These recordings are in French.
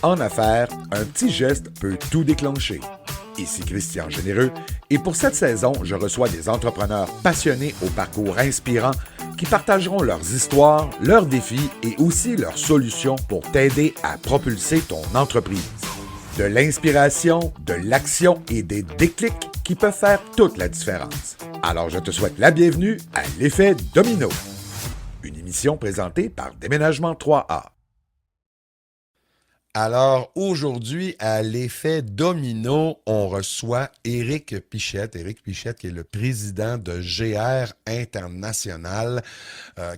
En affaires, un petit geste peut tout déclencher. Ici Christian Généreux, et pour cette saison, je reçois des entrepreneurs passionnés au parcours inspirant qui partageront leurs histoires, leurs défis et aussi leurs solutions pour t'aider à propulser ton entreprise. De l'inspiration, de l'action et des déclics qui peuvent faire toute la différence. Alors je te souhaite la bienvenue à l'effet domino. Une émission présentée par Déménagement 3A. Alors, aujourd'hui, à l'effet domino, on reçoit Éric Pichette. Éric Pichette, qui est le président de GR International,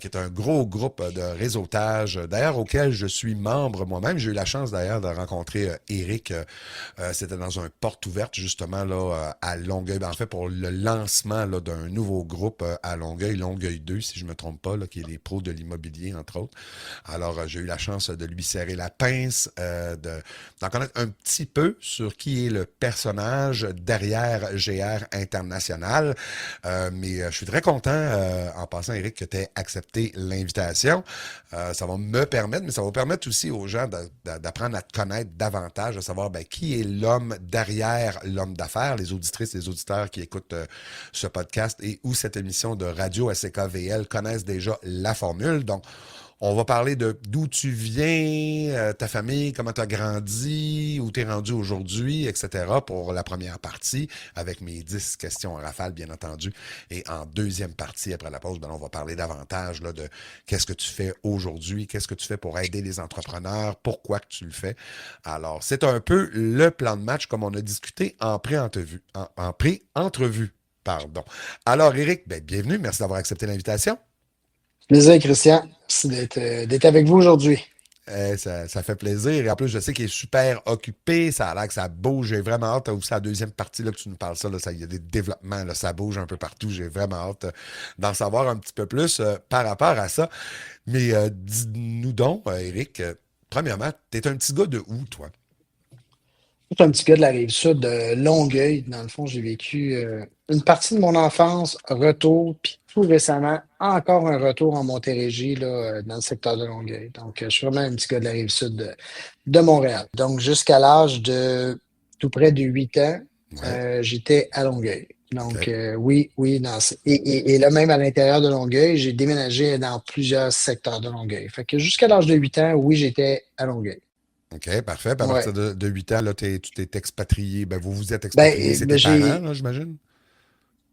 qui est un gros groupe de réseautage, d'ailleurs, auquel je suis membre moi-même. J'ai eu la chance, d'ailleurs, de rencontrer Éric. C'était dans un porte ouverte, justement, là, à Longueuil. En fait, pour le lancement là, d'un nouveau groupe à Longueuil, Longueuil 2, si je ne me trompe pas, là, qui est les pros de l'immobilier, entre autres. Alors, j'ai eu la chance de lui serrer la pince, d'en connaître un petit peu sur qui est le personnage derrière GR International. Mais je suis très content, en passant, Éric, que tu aies accepté l'invitation. Ça va me permettre, mais ça va permettre aussi aux gens d'apprendre à te connaître davantage, de savoir qui est l'homme derrière l'homme d'affaires, les auditrices et les auditeurs qui écoutent ce podcast et où cette émission de Radio ACKVL connaissent déjà la formule. Donc, on va parler de d'où tu viens, ta famille, comment tu as grandi, où tu es rendu aujourd'hui, etc. pour la première partie, avec mes 10 questions en rafale, bien entendu. Et en deuxième partie, après la pause, on va parler davantage là, de qu'est-ce que tu fais aujourd'hui, qu'est-ce que tu fais pour aider les entrepreneurs, pourquoi que tu le fais. Alors, c'est un peu le plan de match comme on a discuté en pré-entrevue. En pré-entrevue, pardon. Alors, Éric, bienvenue, merci d'avoir accepté l'invitation. Plaisir, Christian. Merci d'être avec vous aujourd'hui. Ça fait plaisir. Et en plus, je sais qu'il est super occupé. Ça a l'air que ça bouge. J'ai vraiment hâte. Aussi, la deuxième partie là, que tu nous parles ça, là, il y a des développements. Là, ça bouge un peu partout. J'ai vraiment hâte d'en savoir un petit peu plus par rapport à ça. Mais dis-nous donc, Éric, premièrement, t'es un petit gars de où, toi? Je suis un petit gars de la Rive-Sud, de Longueuil. Dans le fond, j'ai vécu une partie de mon enfance, retour, puis tout récemment, encore un retour en Montérégie, là, dans le secteur de Longueuil. Donc, je suis vraiment un petit gars de la Rive-Sud de Montréal. Donc, jusqu'à l'âge de tout près de 8 ans, Ouais, j'étais à Longueuil. Donc, OK. oui, oui. Et là, même à l'intérieur de Longueuil, j'ai déménagé dans plusieurs secteurs de Longueuil. Fait que jusqu'à l'âge de 8 ans, oui, j'étais à Longueuil. OK, parfait. Puis à Ouais. partir de 8 ans, là, tu t'es expatrié. Vous vous êtes expatrié. Ben, C'est tes ben, parents, j'ai. là, j'imagine?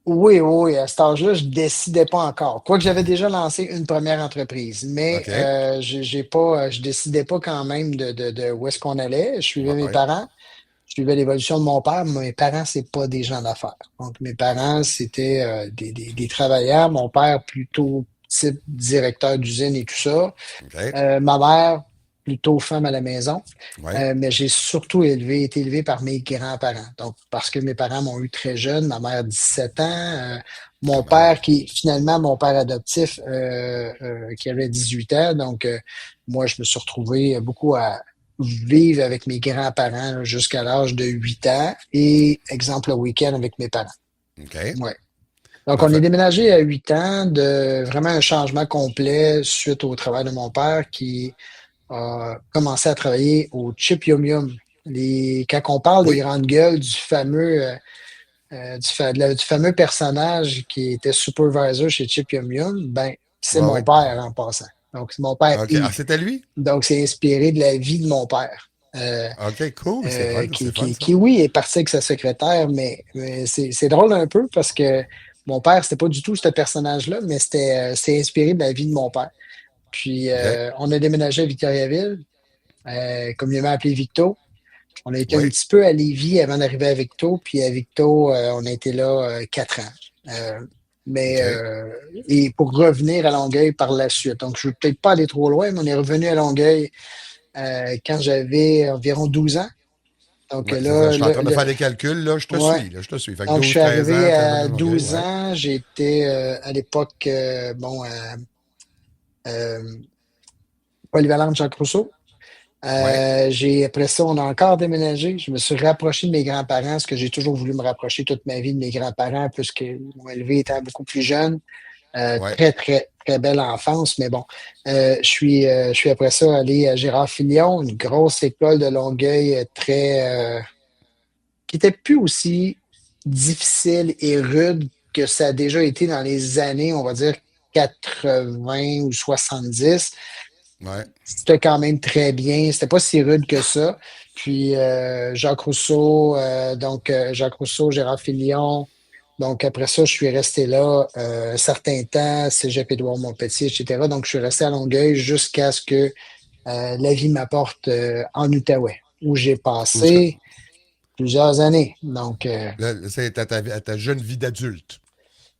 Oui, oui, oui, à cet âge-là, je décidais pas encore. Quoique j'avais déjà lancé une première entreprise, mais OK. j'ai pas, je décidais pas quand même de où est-ce qu'on allait. Je suivais mes Ouais. parents, je suivais l'évolution de mon père. Mes parents, c'est pas des gens d'affaires. Donc, mes parents, c'était des travailleurs. Mon père, plutôt type directeur d'usine et tout ça. OK. Ma mère, plutôt femme à la maison. Ouais. Mais j'ai surtout été élevé par mes grands-parents. Donc, parce que mes parents m'ont eu très jeune, ma mère 17 ans, Quand mon même. père qui, finalement, mon père adoptif, qui avait 18 ans. Donc, moi, je me suis retrouvé beaucoup à vivre avec mes grands-parents là, jusqu'à l'âge de 8 ans et, exemple, le week-end avec mes parents. OK. Ouais. Donc, on est Parfait. déménagé à 8 ans de vraiment un changement complet suite au travail de mon père qui a commencé à travailler au Chip Yum Yum. Quand on parle des Oui. grandes gueules du fameux, du fameux personnage qui était supervisor chez Chip Yum Yum, ben, c'est Oui, mon oui. père en passant. Donc, c'est mon père OK. Ah, Yves. c'était lui? Donc, c'est inspiré de la vie de mon père. OK, cool. C'est fun, ça. Qui, oui, est parti avec sa secrétaire, mais c'est drôle un peu parce que mon père, c'était pas du tout ce personnage-là, mais c'est inspiré de la vie de mon père. Puis, OK. on a déménagé à Victoriaville, communément appelé Victo. On a été un Oui. petit peu à Lévis avant d'arriver à Victo, puis à Victo, on a été là 4 ans. Euh, mais OK. et pour revenir à Longueuil par la suite. Donc, je ne veux peut-être pas aller trop loin, mais on est revenu à Longueuil quand j'avais environ 12 ans. Donc Oui, c'est ça. Je suis en train de le- faire des calculs, là. Je te ouais. suis, là. Je te suis. Fait que Donc, je 12, suis 13 arrivé ans, t'es revenu à à Longueuil, 12 ouais. ans. J'étais à l'époque, euh, polyvalente Jacques Rousseau. Ouais. Après ça, on a encore déménagé. Je me suis rapproché de mes grands-parents, parce que j'ai toujours voulu me rapprocher toute ma vie de mes grands-parents, puisqu'ils m'ont élevé étant beaucoup plus jeune. Ouais. Très, très, très belle enfance, mais bon, je suis après ça allé à Gérard Filion, une grosse école de Longueuil qui était plus aussi difficile et rude que ça a déjà été dans les années, on va dire, 80 ou 70. Ouais. C'était quand même très bien. C'était pas si rude que ça. Puis Jacques Rousseau, Gérard Filion. Donc après ça, je suis resté là un certain temps, Cégep Édouard-Montpetit, etc. Donc je suis resté à Longueuil jusqu'à ce que la vie m'apporte en Outaouais, où j'ai Où est-ce que- passé plusieurs années. Donc Là, c'est à ta jeune vie d'adulte.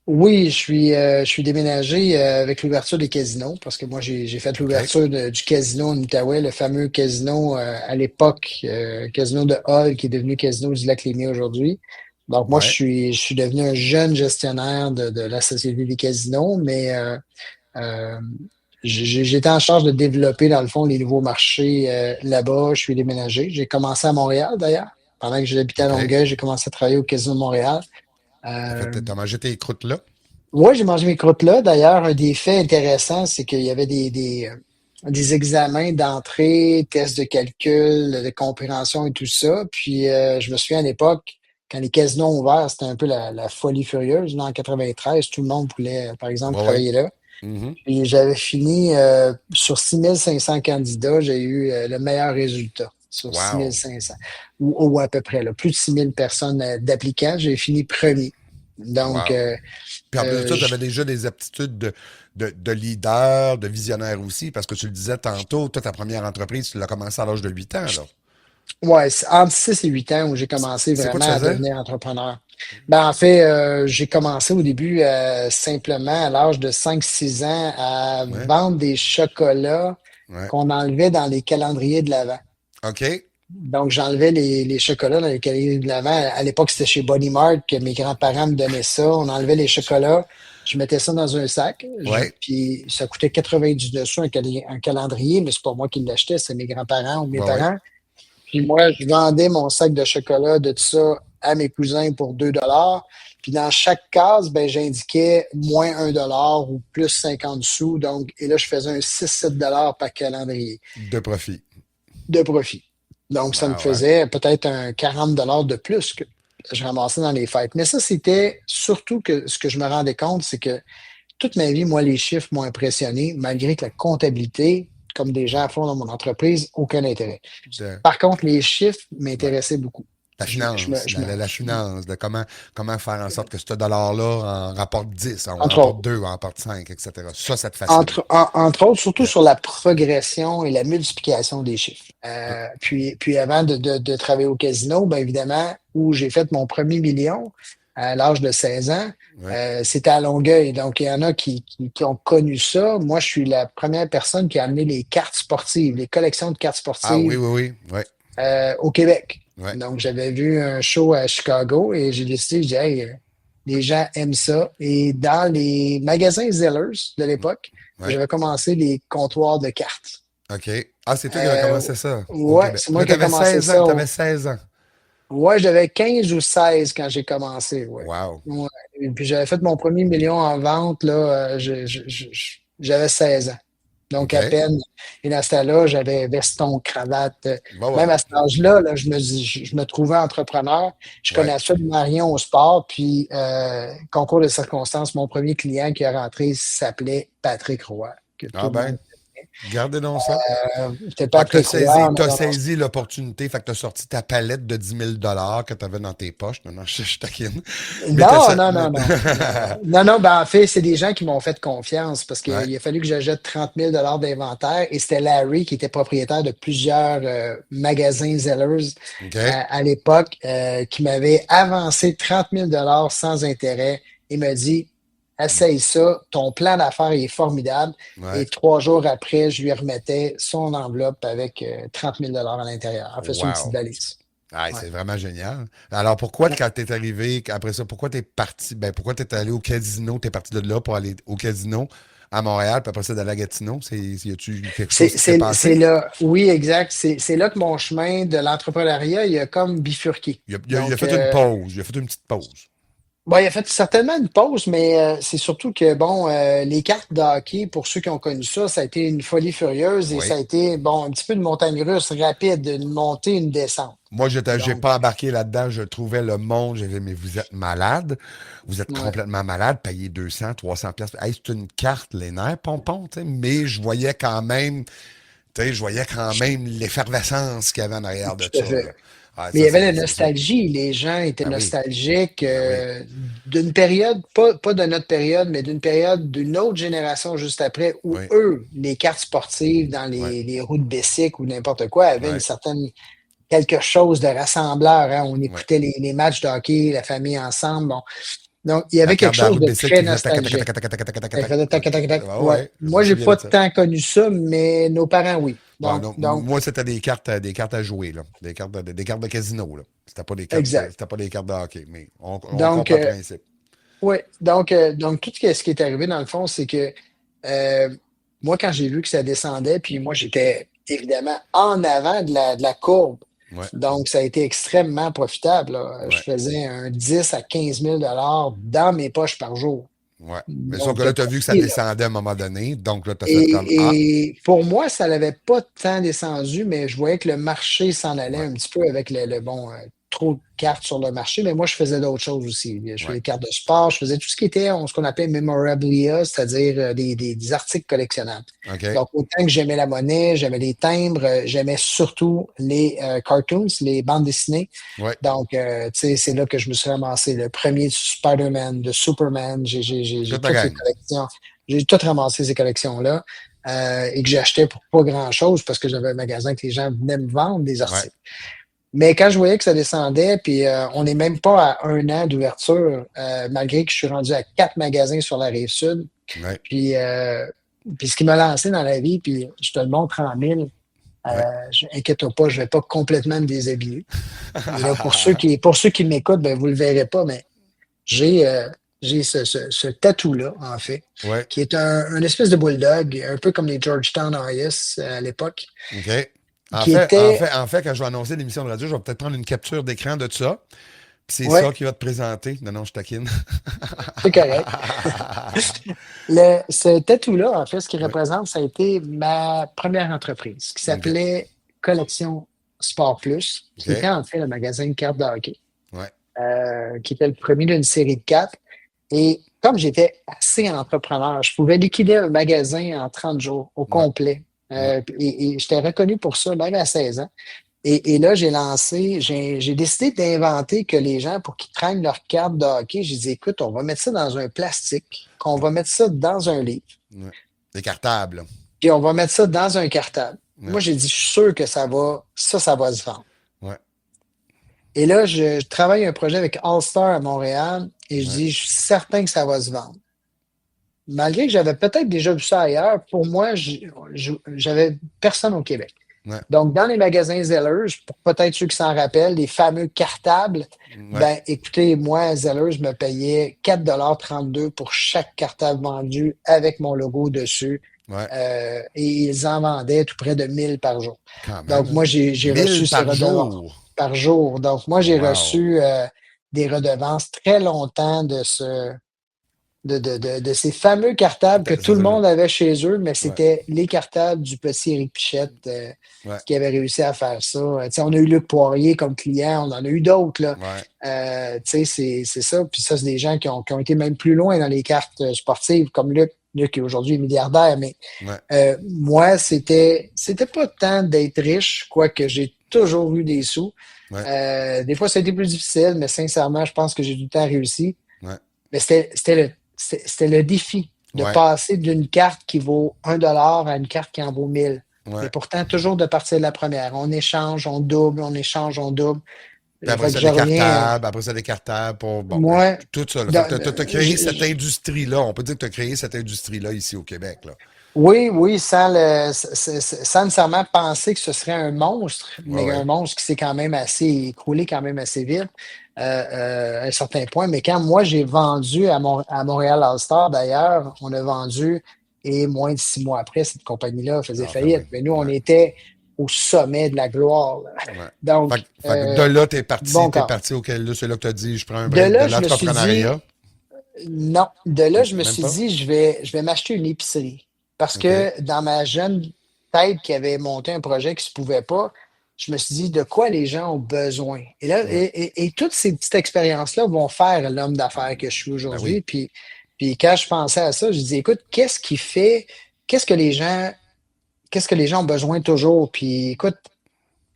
oui, je suis déménagé avec l'ouverture des casinos parce que moi, j'ai fait OK? l'ouverture du casino en Outaouais, le fameux casino à l'époque, casino de Hall qui est devenu casino du Lac-Lémy aujourd'hui. Donc, moi, Ouais. je suis devenu un jeune gestionnaire de la Société des casinos, mais euh, j'étais en charge de développer, dans le fond, les nouveaux marchés là-bas. Je suis déménagé. J'ai commencé à Montréal, d'ailleurs. Pendant que j'habitais à OK? Longueuil, j'ai commencé à travailler au Casino de Montréal. Euh, T'as mangé tes croûtes là? Ouais, j'ai mangé mes croûtes là. D'ailleurs, un des faits intéressants, c'est qu'il y avait des examens d'entrée, tests de calcul, de compréhension et tout ça. Puis, je me souviens à l'époque, quand les casinos ont ouvert, c'était un peu la folie furieuse. Là, en 93, tout le monde voulait, par exemple, Ouais, ouais. travailler là. Mhm. Puis, j'avais fini sur 6500 candidats, j'ai eu le meilleur résultat sur Wow. 6500, ou à peu près, là, plus de 6000 personnes d'applicants. J'ai fini premier. Donc, Wow. Puis en plus de euh, ça, tu avais déjà des aptitudes de leader, de visionnaire aussi, parce que tu le disais tantôt, toi, ta première entreprise, tu l'as commencé à l'âge de 8 ans, là. ouais, c'est entre 6 et 8 ans où j'ai commencé C'est quoi vraiment tu à faisais? devenir entrepreneur. Ben, en fait, j'ai commencé au début simplement à l'âge de 5 6 ans à Ouais. vendre des chocolats Ouais. qu'on enlevait dans les calendriers de l'Avent. OK. Donc, j'enlevais les chocolats dans les calendriers de l'Avent. À l'époque, c'était chez Body Mart que mes grands-parents me donnaient ça. On enlevait les chocolats, je mettais ça dans un sac, Ouais. puis ça coûtait 99 sous un calendrier, mais c'est pas moi qui l'achetais, c'est mes grands-parents ou mes Ouais, ouais. parents. Puis moi, je vendais mon sac de chocolat de tout ça à mes cousins pour 2 dollars. Puis dans chaque case, ben, j'indiquais moins 1 dollar ou plus 50 sous. Donc, et là, je faisais un 6 7 dollars par calendrier De profit. de profit. Donc, ça me Wow, hein? faisait peut-être un 40 dollars de plus que je ramassais dans les fêtes. Mais ça, c'était surtout que ce que je me rendais compte, c'est que toute ma vie, moi, les chiffres m'ont impressionné, malgré que la comptabilité, comme des gens font dans mon entreprise, aucun intérêt. De- Par contre, les chiffres ouais. m'intéressaient beaucoup. La finance, la finance, de comment faire en sorte que ce dollar-là en rapporte 10, en entre rapporte autres. 2, en rapporte 5, etc. Ça te fascine. Entre autres, surtout Yeah. sur la progression et la multiplication des chiffres. Puis avant de travailler au casino, bien évidemment, où j'ai fait mon premier million à l'âge de 16 ans, Ouais. c'était à Longueuil. Donc, il y en a qui ont connu ça. Moi, je suis la première personne qui a amené les cartes sportives, les collections de cartes Ah oui, sportives oui, oui. Ouais. au Québec. Ouais. Donc, j'avais vu un show à Chicago et j'ai décidé, je dis, hey, les gens aiment ça. Et dans les magasins Zellers de l'époque, Ouais. j'avais commencé les comptoirs de cartes. OK. Ah, c'est toi qui avais Euh, commencé ça au ouais, Québec. c'est moi Là, qui ai t'avais commencé 16 ans. ça. T'avais 16 ans. Ouais, j'avais 15 ou 16 quand j'ai commencé. Ouais. Wow. Ouais. Et puis j'avais fait mon premier million en vente, là, j'avais 16 ans. Donc, à OK. peine. Et dans ce temps-là, j'avais veston, cravate. Bah Même ouais. à cet âge-là, là, je me trouvais entrepreneur. Je connais Ouais. absolument rien au sport. Puis, concours de circonstances, mon premier client qui est rentré s'appelait Patrick Roy, que tout Ah le monde. ben, gardez donc ça. C'était Fait que Patrick Roy. t'as saisi l'opportunité, fait que t'as sorti ta palette de 10 000 $ que t'avais dans tes poches. Non, non, je taquine. Mais t'as Non, ça. non, non, non, non, non. Non, non, ben en fait, c'est des gens qui m'ont fait confiance parce Ouais. qu'il a fallu que j'achète 30 000 $ d'inventaire et c'était Larry qui était propriétaire de plusieurs magasins Zellers OK. à l'époque qui m'avait avancé 30 000 $ sans intérêt et me dit, essaye ça, ton plan d'affaires est formidable. Et Ouais. 3 jours après, je lui remettais son enveloppe avec 30 000 $ à l'intérieur. En fait, c'est une petite Wow. valise. Ah, Ouais. c'est vraiment génial. Alors, pourquoi, quand t'es arrivé, après ça, pourquoi t'es parti, ben, pourquoi t'es allé au casino, t'es parti de là pour aller au casino à Montréal, puis après ça, d'aller à Gatineau? Y a-tu quelque chose qui s'est C'est passé? là, oui, exact. C'est là que mon chemin de l'entrepreneuriat, il a comme bifurqué. Il a Donc, fait une pause. Il a fait une petite pause. Bon, il a fait certainement une pause, mais c'est surtout que, bon, les cartes de hockey, pour ceux qui ont connu ça, ça a été une folie furieuse et ça Oui. a été, bon, un petit peu de montagne russe rapide, une montée, une descente. Moi, j'ai Donc, pas embarqué là-dedans. Je trouvais le monde. J'ai dit, mais vous êtes malade. Vous êtes ouais, complètement malade. Payez 200, 300 pièces. Hey, c'est une carte, les nerfs, pompon, tu sais. Mais je voyais quand même, tu sais, je voyais quand même l'effervescence qu'il y avait en arrière de tout à ça, fait. là. Ah, Mais il y ça, avait la c'est ça. nostalgie. Les gens étaient Ben oui. nostalgiques Ben oui. d'une période, pas de notre période, mais d'une période d'une autre génération juste après, où Oui. eux, les cartes sportives dans Ouais. les roues de bicycle ou n'importe quoi, avaient une Ouais. certaine quelque chose de rassembleur, hein. On Ouais. écoutait les matchs de hockey, la famille ensemble. Bon. Donc, il y La avait quelque carte de la chose roue de de bicycle très qui faisait tac, tac, tac, nostalgique. tac, tac, tac, tac, tac, tac, Elle tac. faisait tac, tac, tac, tac. Ouais, Ouais. ouais. Je me Moi, j'ai souviens de pas ça. tant connu ça, mais nos parents, oui. Bon, Donc, non, donc, moi, c'était des cartes à jouer, là. Des cartes de casino, là. exact. C'était pas des cartes de hockey, mais on Donc, comprend le principe. ouais. Donc, tout ce qui est arrivé, dans le fond, c'est que euh, moi, quand j'ai vu que ça descendait, puis moi, j'étais évidemment en avant de la courbe. Ouais, Donc, ça a été extrêmement profitable, là. Je ouais, faisais un 10 à 15 000 dans mes poches par jour. ouais. Mais sauf Donc, que de là, tu as vu que ça profit, là. descendait à un moment donné, donc là, tu as fait comme Ah, Et pour moi, ça n'avait pas tant descendu, mais je voyais que le marché s'en allait ouais, un petit peu avec bon, trop de cartes sur le marché. Mais moi, je faisais d'autres choses aussi. Je faisais ouais. des cartes de sport, je faisais tout ce qui était ce qu'on appelait memorabilia, c'est-à-dire des articles collectionnables. OK, Donc, autant que j'aimais la monnaie, j'aimais les timbres, j'aimais surtout les cartoons, les bandes dessinées. ouais. Donc, tu sais, c'est là que je me suis ramassé. Le premier de Spider-Man, de Superman, j'ai Toute la toutes les gang. collections. J'ai tout ramassé ces collections-là et que j'achetais pour pas grand-chose parce que j'avais un magasin que les gens venaient me vendre des Ouais, articles. Mais quand je voyais que ça descendait, puis on n'est même pas à un an d'ouverture, malgré que je suis rendu à 4 magasins sur la rive sud. ouais, Puis, puis ce qui m'a lancé dans la vie, puis je te le montre en mille, ouais. inquiète-toi pas, je vais pas complètement me déshabiller. Et là, pour ceux qui m'écoutent, ben, vous le verrez pas, mais j'ai j'ai ce tatou-là, en fait, Ouais, qui est un espèce de bulldog, un peu comme les Georgetown Ice à l'époque, OK. qui était, En fait, quand je vais annoncer l'émission de radio, je vais peut-être prendre une capture d'écran de ça. Puis c'est ça ouais, qui va te présenter. Non, non, je taquine. c'est correct. Ce tatou-là, en fait, ce qu'il Ouais, représente, ça a été ma première entreprise qui OK, s'appelait Collection Sport Plus, qui était OK. en fait le magasin de cartes de hockey, Ouais, qui était le premier d'une série de quatre. Et comme j'étais assez entrepreneur, je pouvais liquider un magasin en 30 jours au ouais, complet. ouais, Et j'étais reconnu pour ça, même à 16 ans. Et là, j'ai décidé d'inventer que les gens, pour qu'ils prennent leurs cartes de hockey, j'ai dit, écoute, on va mettre ça dans un plastique, qu'on va mettre ça dans un livre, ouais. Décartable. puis on va mettre ça dans un cartable. Ouais, Moi, j'ai dit, je suis sûr que ça va se vendre. ouais, Et là, je travaille un projet avec All-Star à Montréal et je ouais, dis, je suis certain que ça va se vendre. Malgré que j'avais peut-être déjà vu ça ailleurs, pour moi, j'avais personne au Québec. ouais, Donc, dans les magasins Zellers, pour peut-être ceux qui s'en rappellent, les fameux cartables, ouais, ben, écoutez, moi, Zellers me payait 4,32 $ pour chaque cartable vendu avec mon logo dessus. ouais. Et ils en vendaient tout près de 1000 par jour. Quand même, Donc, hein? moi, j'ai 1000 reçu ces par redevances jour. par jour. Donc, moi, j'ai Wow. reçu des redevances très longtemps de ces fameux cartables que tout le monde avait chez eux, mais Ouais, c'était les cartables du petit Éric Pichette ouais, qui avait réussi à faire ça. Tu sais, on a eu Luc Poirier comme client, on en a eu d'autres, là. ouais. Tu sais, c'est ça. Puis ça, c'est des gens qui ont été même plus loin dans les cartes sportives, comme Luc. Luc qui aujourd'hui est milliardaire, mais Ouais, moi, c'était pas tant d'être riche, quoique j'ai toujours eu des sous. ouais, Des fois, ça a été plus difficile, mais sincèrement, je pense que j'ai tout le temps réussi. ouais, Mais c'était le défi de ouais, passer d'une carte qui vaut 1 $ à une carte qui en vaut 1000. Mais ouais. pourtant, toujours de partir de la première. On échange, on double, on échange, on double. Puis après Fait que ça, je des reviens, cartables, après ça, des cartables pour. Bon, moi, tout ça, là. Fait que dans- t'as créé cette industrie-là. On peut dire que tu as créé cette industrie-là ici au Québec, là. oui, oui, sans nécessairement penser que ce serait un monstre, Ouais, mais un ouais. monstre qui s'est quand même assez écroulé quand même assez vite à un certain point. Mais quand moi j'ai vendu à Montréal All-Star, d'ailleurs, on a vendu et moins de 6 mois après, cette compagnie-là faisait Ah, ben oui. faillite. Mais nous, on Ouais, était au sommet de la gloire, là. Ouais. Donc, Fait que de là, bon t'es corps. parti auquel, là, c'est là que tu as dit, je prends un De break de là, je me suis l'entrepreneuriat. dit, non, de là, je me Même suis pas? dit, je vais m'acheter une épicerie. Parce OK. que dans ma jeune tête qui avait monté un projet qui se pouvait pas, je me suis dit de quoi les gens ont besoin. Et là, Ouais. et toutes ces petites expériences-là vont faire l'homme d'affaires que je suis Ben aujourd'hui. oui. Puis quand je pensais à ça, je dis, écoute, qu'est-ce que les gens, qu'est-ce que les gens ont besoin toujours? Puis écoute,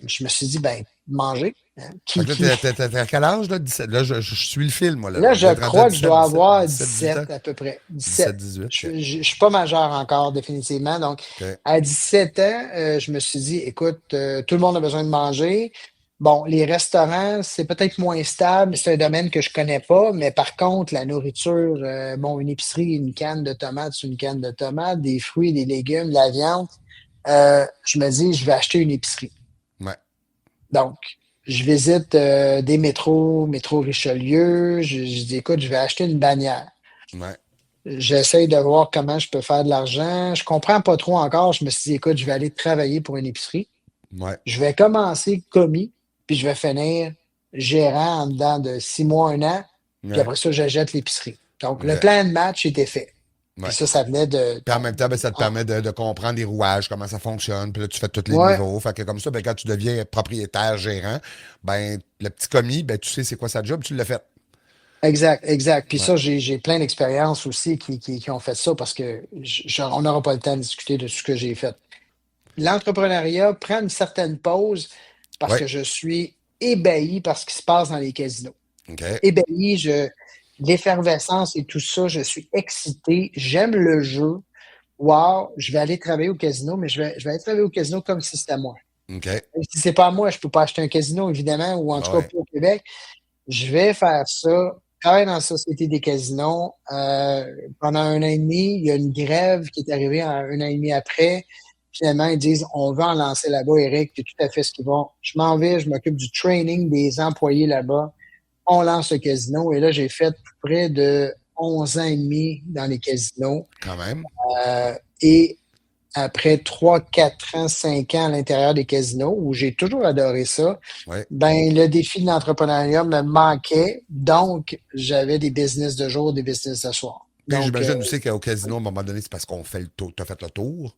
je me suis dit, ben, manger. Hein. Fait que là, t'es à quel âge, là? 17. Là, je suis le film, moi, là. Là, On je doit être rendu à crois que je dois avoir 18 ans. 17 à peu près. 17. 17, 18. Je OK. ne suis pas majeur encore, définitivement. Donc, OK. à 17 ans, je me suis dit, écoute, tout le monde a besoin de manger. Bon, les restaurants, c'est peut-être moins stable. C'est un domaine que je connais pas. Mais par contre, la nourriture, bon, une épicerie, une canne de tomates, c'est une canne de tomates, des fruits, des légumes, de la viande. Je me dis, je vais acheter une épicerie. Ouais. Donc, je visite des métros, métro Richelieu. Je dis, écoute, je vais acheter une bannière. Ouais. J'essaye de voir comment je peux faire de l'argent. Je comprends pas trop encore. Je me suis dit, écoute, je vais aller travailler pour une épicerie. Ouais. Je vais commencer commis, puis je vais finir gérant en dedans de 6 mois, un an. Puis Ouais. après ça, j'achète l'épicerie. Donc, le OK. plan de match était fait. Puis Ouais. ça venait de... Puis en même temps, ben, ça te Ah, permet de comprendre les rouages, comment ça fonctionne. Puis là, tu fais tous les ouais, niveaux. Fait que comme ça, ben, quand tu deviens propriétaire, gérant, ben, le petit commis, ben, tu sais c'est quoi sa job, tu l'as fait. exact, exact. Puis Ouais. ça, j'ai plein d'expériences aussi qui ont fait ça parce que on n'aura pas le temps de discuter de tout ce que j'ai fait. L'entrepreneuriat prend une certaine pause parce Ouais. que je suis ébahi par ce qui se passe dans les casinos. OK. Ébahi, l'effervescence et tout ça, je suis excité, j'aime le jeu. Wow, je vais aller travailler au casino, mais je vais aller travailler au casino comme si c'était à moi. OK. Et si c'est pas à moi, je peux pas acheter un casino, évidemment, ou en tout cas Ouais. pas au Québec. Je vais faire ça. Travaille dans la Société des casinos. Pendant un an et demi, il y a une grève qui est arrivée un an et demi après. Finalement, ils disent, on va en lancer là-bas, Eric, c'est tout à fait ce qu'ils vont. Je m'en vais, je m'occupe du training des employés là-bas. On lance le casino. Et là, j'ai fait près de 11 ans et demi dans les casinos. Quand même. Et après 3, 4 ans, 5 ans à l'intérieur des casinos, où j'ai toujours adoré ça, Ouais. ben, le défi de l'entrepreneuriat me manquait. Donc, j'avais des business de jour, des business de soir. Puis Donc, j'imagine aussi qu'au casino, à un moment donné, c'est parce qu'on fait le tour. Tu as fait le tour.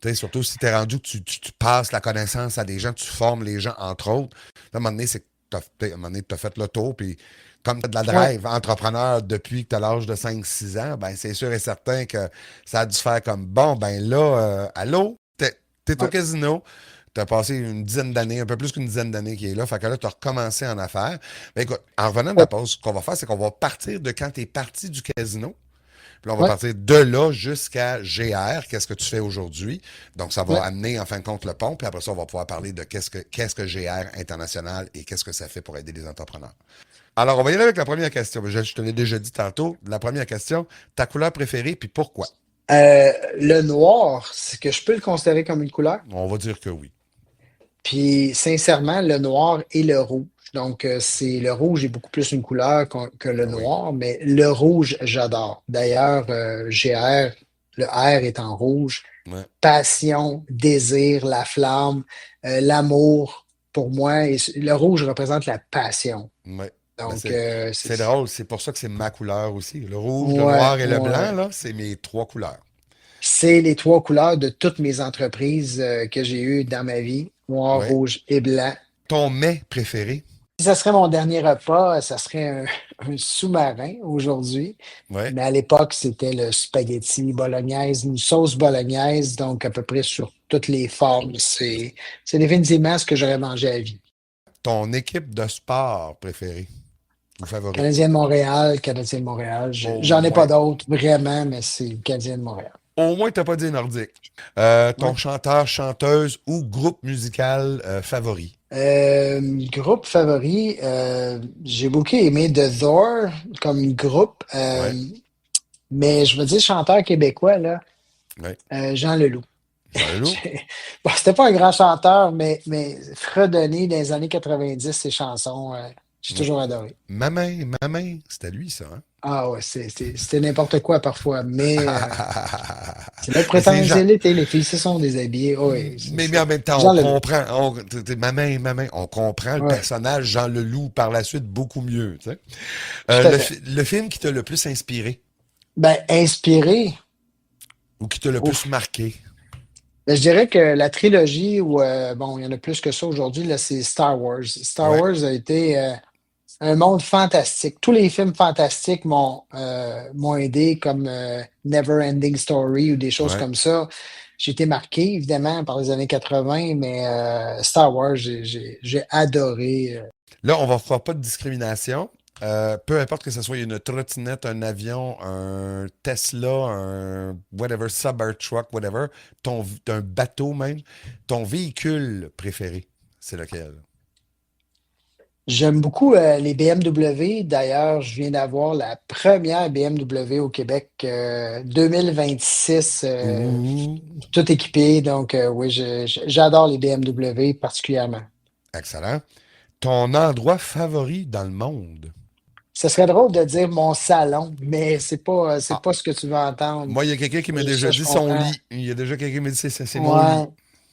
Tu sais, surtout si tu es rendu que tu passes la connaissance à des gens, tu formes les gens, entre autres. Là, à un moment donné, c'est que à un moment donné, tu as fait le tour. Puis comme tu as de la ouais, drive entrepreneur depuis que tu as l'âge de 5 6 ans, ben c'est sûr et certain que ça a dû faire comme bon, ben là, allô, t'es au ouais, casino. Tu as passé une dizaine d'années, un peu plus qu'une dizaine d'années qui est là. Fait que là, tu as recommencé en affaires. Ben écoute, en revenant de la ouais, pause, ce qu'on va faire, c'est qu'on va partir de quand tu es parti du casino. Puis là, on va ouais, partir de là jusqu'à GR, qu'est-ce que tu fais aujourd'hui. Donc, ça va ouais. amener en fin de compte le pont. Puis après ça, on va pouvoir parler de qu'est-ce que GR international et qu'est-ce que ça fait pour aider les entrepreneurs. Alors, on va y aller avec la première question. Je te l'ai déjà dit tantôt. La première question, ta couleur préférée, puis pourquoi? Le noir, c'est que je peux le considérer comme une couleur. On va dire que oui. Puis, sincèrement, le noir et le rouge. Donc, c'est le rouge est beaucoup plus une couleur que le Ben oui. noir, mais le rouge, j'adore. D'ailleurs, GR, le R est en rouge. Ouais. Passion, désir, la flamme, l'amour, pour moi, le rouge représente la passion. Ouais. Ben Donc, c'est drôle, c'est pour ça que c'est ma couleur aussi. Le rouge, le ouais, noir et le blanc, ouais. là, c'est mes trois couleurs. C'est les trois couleurs de toutes mes entreprises que j'ai eues dans ma vie, noir, Ouais. rouge et blanc. Ton mets préféré? Si ça serait mon dernier repas, ça serait un sous-marin aujourd'hui. Ouais. Mais à l'époque, c'était le spaghetti bolognaise, une sauce bolognaise, donc à peu près sur toutes les formes. C'est définitivement ce que j'aurais mangé à vie. Ton équipe de sport préférée ou favorite? Canadien de Montréal, Canadien de Montréal. Au J'en ai pas moins. d'autres, vraiment, mais c'est le Canadien de Montréal. Au moins, t'as pas dit nordique. Ouais. Ton chanteur, chanteuse ou groupe musical favori? Groupe favori, j'ai beaucoup aimé The Door comme groupe, Ouais, mais je veux dire chanteur québécois, là, ouais. Jean Leloup. Jean Leloup? Bon, c'était pas un grand chanteur, mais fredonner dans les années 90 ses chansons. J'ai Ouais. toujours adoré. Ma main, c'était lui, ça, hein? Ah ouais, c'était n'importe quoi parfois, mais c'est là pour Mais c'est prétendre Jean. l'été, les filles se sont déshabillées. Oh, oui, Mais en même temps, on Jean Leloup. comprend. Ma main, on comprend le Ouais, personnage Jean Leloup par la suite beaucoup mieux. Tu sais. tout à fait. Le film qui t'a le plus inspiré Ben, inspiré, ou qui t'a le plus ouf. marqué? Ben, je dirais que la trilogie, où, bon, il y en a plus que ça aujourd'hui, là, c'est Star Wars. Star Ouais, Wars a été un monde fantastique. Tous les films fantastiques m'ont aidé, comme Never Ending Story ou des choses ouais. comme ça. J'ai été marqué, évidemment, par les années 80, mais Star Wars, j'ai adoré. Là, on va faire pas de discrimination. Peu importe que ce soit une trottinette, un avion, un Tesla, un whatever, Cybertruck, whatever, un bateau même, ton véhicule préféré, c'est lequel? J'aime beaucoup les BMW. D'ailleurs, je viens d'avoir la première BMW au Québec 2026, Ouh, tout équipé. Donc, oui, j'adore les BMW particulièrement. excellent. Ton endroit favori dans le monde? Ce serait drôle de dire mon salon, mais c'est Ah, pas ce que tu veux entendre. moi, il y a quelqu'un qui m'a Et déjà ça, je dit son comprends. lit. Il y a déjà quelqu'un qui m'a dit c'est mon lit. Ouais.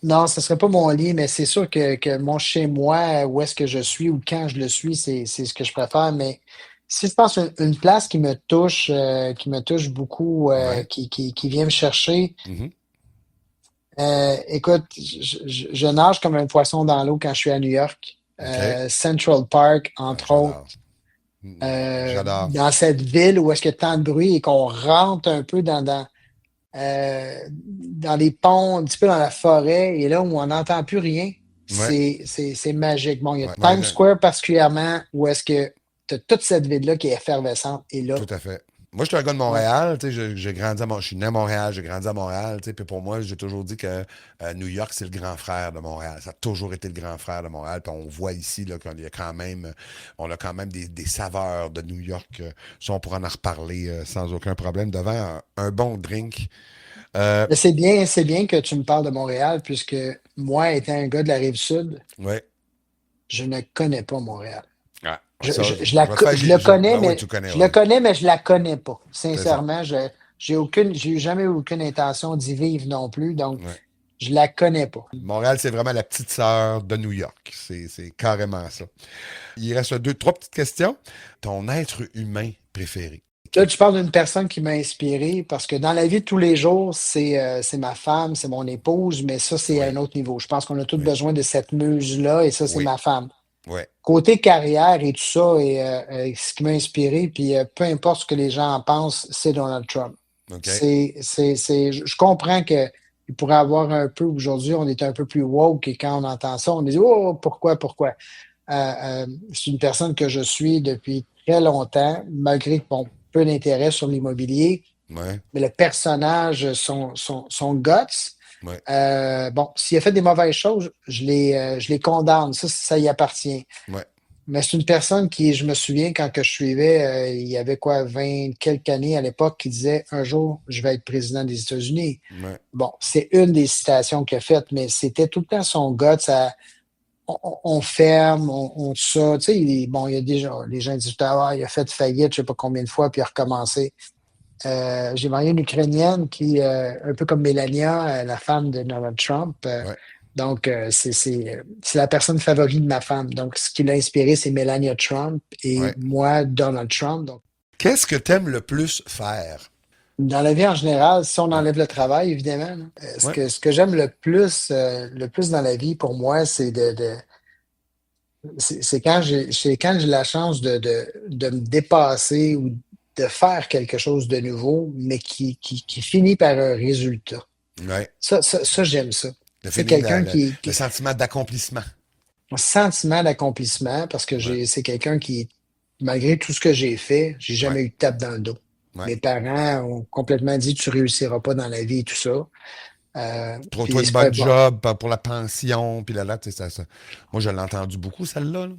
Non, ce serait pas mon lit, mais c'est sûr que mon chez-moi, où est-ce que je suis ou quand je le suis, c'est ce que je préfère. Mais si je pense à une place qui me touche beaucoup, Ouais. qui vient me chercher, Mhm. écoute, je nage comme un poisson dans l'eau quand je suis à New York. OK. Central Park, Ouais, entre autres. j'adore. J'adore. Dans cette ville où est-ce qu'il y a tant de bruit et qu'on rentre un peu dans les ponts, un petit peu dans la forêt, et là où on n'entend plus rien, Ouais. c'est magique. Bon, il y a Ouais. Times Square particulièrement, où est-ce que tu as toute cette ville-là qui est effervescente, et là, Tout à fait. Moi, je suis un gars de ouais. Montréal, tu sais, j'ai grandi je suis né à Montréal, j'ai grandi à Montréal, tu sais, puis pour moi, j'ai toujours dit que New York, c'est le grand frère de Montréal. Ça a toujours été le grand frère de Montréal, puis on voit ici, là, qu'on y a quand même, on a quand même des saveurs de New York. Ça, on pourra en reparler sans aucun problème devant un bon drink. Euh, Mais c'est bien que tu me parles de Montréal, puisque moi, étant un gars de la Rive-Sud, ouais. je ne connais pas Montréal. Ah, ça, je vais te Je le connais, ben oui, mais tu connais, je le ouais. connais, mais je la connais pas. C'est ça. Sincèrement, j'ai eu jamais eu aucune intention d'y vivre non plus, donc Ouais. je la connais pas. Montréal, c'est vraiment la petite sœur de New York. C'est carrément ça. Il reste deux, trois petites questions. Ton être humain préféré. Là, tu parles d'une personne qui m'a inspiré parce que dans la vie de tous les jours, c'est ma femme, c'est mon épouse, mais ça, c'est à un Oui, autre niveau. Je pense qu'on a tous oui, besoin de cette muse-là et ça, c'est oui, ma femme. oui. Côté carrière et tout ça, et ce qui m'a inspiré, puis peu importe ce que les gens en pensent, c'est Donald Trump. OK. Je comprends que il pourrait avoir un peu, aujourd'hui, on est un peu plus woke et quand on entend ça, on dit, oh, pourquoi? C'est une personne que je suis depuis très longtemps, malgré bon, peu d'intérêt sur l'immobilier, Ouais, mais le personnage, son guts, ouais, bon, s'il a fait des mauvaises choses, je les condamne, ça y appartient. ouais, Mais c'est une personne qui, je me souviens, quand que je suivais, il y avait quoi, 20 quelques années à l'époque, qui disait, un jour, je vais être président des États-Unis. ouais, Bon, c'est une des citations qu'il a faites, mais c'était tout le temps son guts, on ferme, on tout ça. Tu sais, bon, il y a déjà, les gens disent, ah, il a fait faillite, je sais pas combien de fois, puis il a recommencé. J'ai marié une Ukrainienne qui, un peu comme Melania, la femme de Donald Trump. ouais, Donc, c'est la personne favorite de ma femme. Donc, ce qui l'a inspiré, c'est Melania Trump et ouais. moi, Donald Trump. Donc, Qu'est-ce que t'aimes le plus faire? dans la vie en général, si on Ouais, enlève le travail, évidemment, là, ouais, ce que j'aime le plus dans la vie, pour moi, c'est quand j'ai la chance de me dépasser ou de faire quelque chose de nouveau, mais qui finit par un résultat. ouais. Ça, j'aime ça. Le C'est feeling, quelqu'un le sentiment d'accomplissement. un sentiment d'accomplissement parce que Ouais, c'est quelqu'un qui, malgré tout ce que j'ai fait, j'ai ouais, jamais eu de tape dans le dos. ouais. Mes parents ont complètement dit tu réussiras pas dans la vie et tout ça. Trouve-toi Puis une c'est pas bonne bon. job pour la pension, puis là, tu sais, ça. Moi, je l'ai entendu beaucoup, celle-là. Là.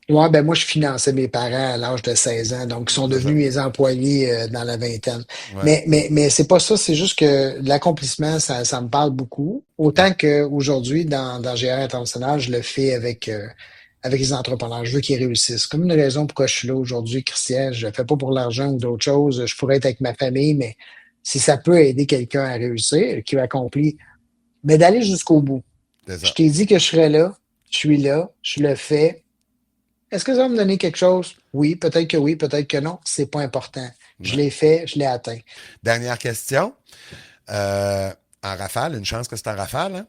Ouais, ben moi, je finançais mes parents à l'âge de 16 ans, donc ils sont C'est ça. devenus mes employés dans la vingtaine. Ouais, Mais c'est pas ça, c'est juste que l'accomplissement, ça me parle beaucoup. ouais, Autant qu'aujourd'hui, dans GR International, je le fais avec les entrepreneurs. Je veux qu'ils réussissent. Comme une raison pourquoi je suis là aujourd'hui, Christian. Je ne le fais pas pour l'argent ou d'autres choses. Je pourrais être avec ma famille, mais si ça peut aider quelqu'un à réussir, qui accomplit, mais d'aller jusqu'au bout. C'est Je ça. t'ai dit que je serais là, je le fais. Est-ce que ça va me donner quelque chose? Oui, peut-être que non. C'est pas important. Je Ouais. l'ai fait, je l'ai atteint. Dernière question. En rafale, une chance que c'est en rafale, hein?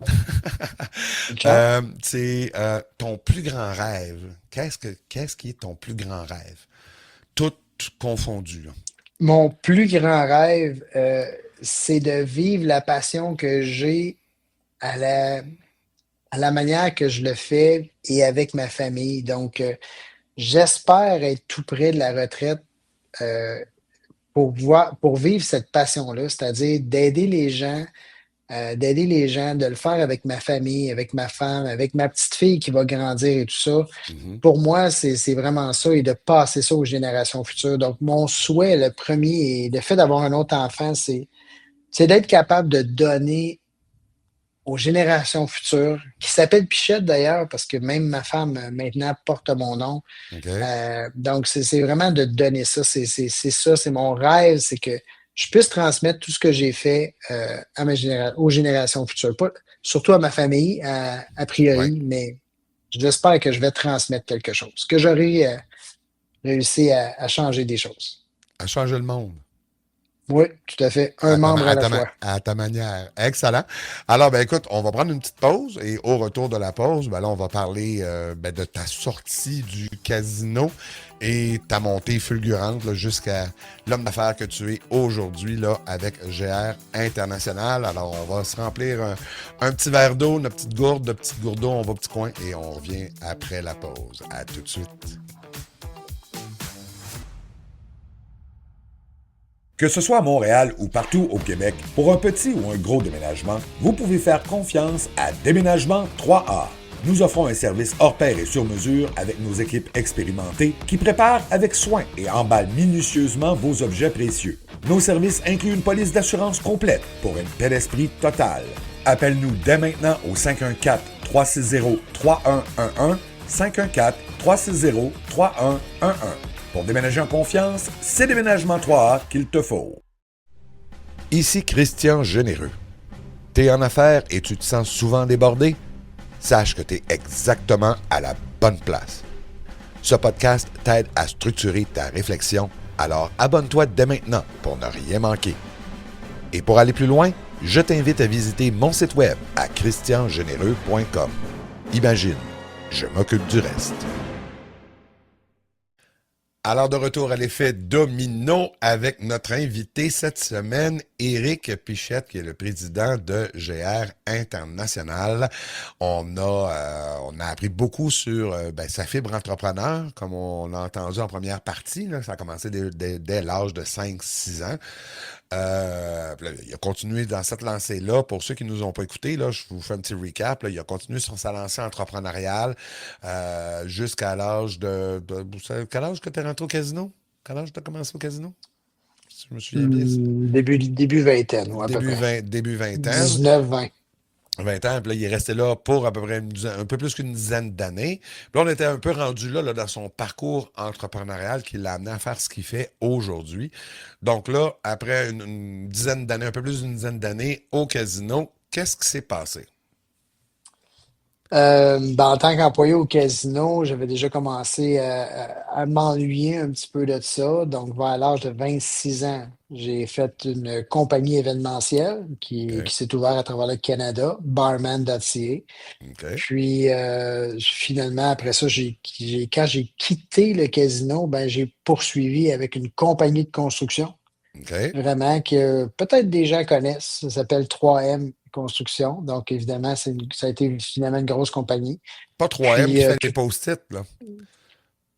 Richard? C'est ton plus grand rêve. Qu'est-ce qui est ton plus grand rêve? Tout confondu, là. Mon plus grand rêve, c'est de vivre la passion que j'ai à à la manière que je le fais et avec ma famille. Donc, j'espère être tout près de la retraite euh, pour vivre cette passion-là, c'est-à-dire d'aider les gens, de le faire avec ma famille, avec ma femme, avec ma petite fille qui va grandir et tout ça. Mhm. Pour moi, c'est vraiment ça et de passer ça aux générations futures. Donc, mon souhait, le premier, et le fait d'avoir un autre enfant, c'est d'être capable de donner aux générations futures, qui s'appelle Pichette d'ailleurs, parce que même ma femme maintenant porte mon nom. OK? Donc, c'est vraiment de donner ça. C'est ça, c'est mon rêve, c'est que je puisse transmettre tout ce que j'ai fait aux générations futures. Pas, surtout à ma famille, a Ouais. priori, mais j'espère que je vais transmettre quelque chose, que j'aurai réussi à changer des choses. À changer le monde. Oui, tout à fait. Un membre à la fois. À ta manière. Excellent. Alors, ben écoute, on va prendre une petite pause et au retour de la pause, ben là, on va parler de ta sortie du casino et ta montée fulgurante là, jusqu'à l'homme d'affaires que tu es aujourd'hui là, avec GR International. Alors, on va se remplir un petit verre d'eau, notre petite gourde, de petite gourde d'eau, on va au petit coin et on revient après la pause. À tout de suite. Que ce soit à Montréal ou partout au Québec, pour un petit ou un gros déménagement, vous pouvez faire confiance à Déménagement 3A. Nous offrons un service hors pair et sur mesure avec nos équipes expérimentées qui préparent avec soin et emballent minutieusement vos objets précieux. Nos services incluent une police d'assurance complète pour une paix d'esprit totale. Appelle-nous dès maintenant au 514-360-3111, 514-360-3111. Pour déménager en confiance, c'est Déménagement 3A qu'il te faut. Ici Christian Généreux. T'es en affaires et tu te sens souvent débordé? Sache que t'es exactement à la bonne place. Ce podcast t'aide à structurer ta réflexion, alors abonne-toi dès maintenant pour ne rien manquer. Et pour aller plus loin, je t'invite à visiter mon site web à christiangénéreux.com. Imagine, je m'occupe du reste. Alors, de retour à l'effet domino avec notre invité cette semaine, Éric Pichette, qui est le président de GR International. On a appris beaucoup sur sa fibre entrepreneur, comme on l'a entendu en première partie. Là, ça a commencé dès l'âge de 5-6 ans. Il a continué dans cette lancée-là. Pour ceux qui ne nous ont pas écoutés, là, je vous fais un petit recap. Là, il a continué sur sa lancée entrepreneuriale jusqu'à l'âge quel âge que tu es rentré au casino? Quel âge tu as commencé au casino? Si je me souviens bien. Début vingtaine, ou à peu près. Début vingtaine. 19-20. 20 ans, puis là, il est resté là pour à peu près un peu plus qu'une dizaine d'années. Puis là, on était un peu rendu là, dans son parcours entrepreneurial qui l'a amené à faire ce qu'il fait aujourd'hui. Donc là, après une dizaine d'années, un peu plus d'une dizaine d'années au casino, qu'est-ce qui s'est passé? En tant qu'employé au casino, j'avais déjà commencé à m'ennuyer un petit peu de ça. Donc, vers l'âge de 26 ans, j'ai fait une compagnie événementielle OK, qui s'est ouverte à travers le Canada, barman.ca. OK, Puis, finalement, après ça, quand j'ai quitté le casino, ben, j'ai poursuivi avec une compagnie de construction. OK. Vraiment que peut-être des gens connaissent. Ça s'appelle 3M Construction. Donc, évidemment, ça a été finalement une grosse compagnie. Pas 3M Puis, qui fait les post-it, là.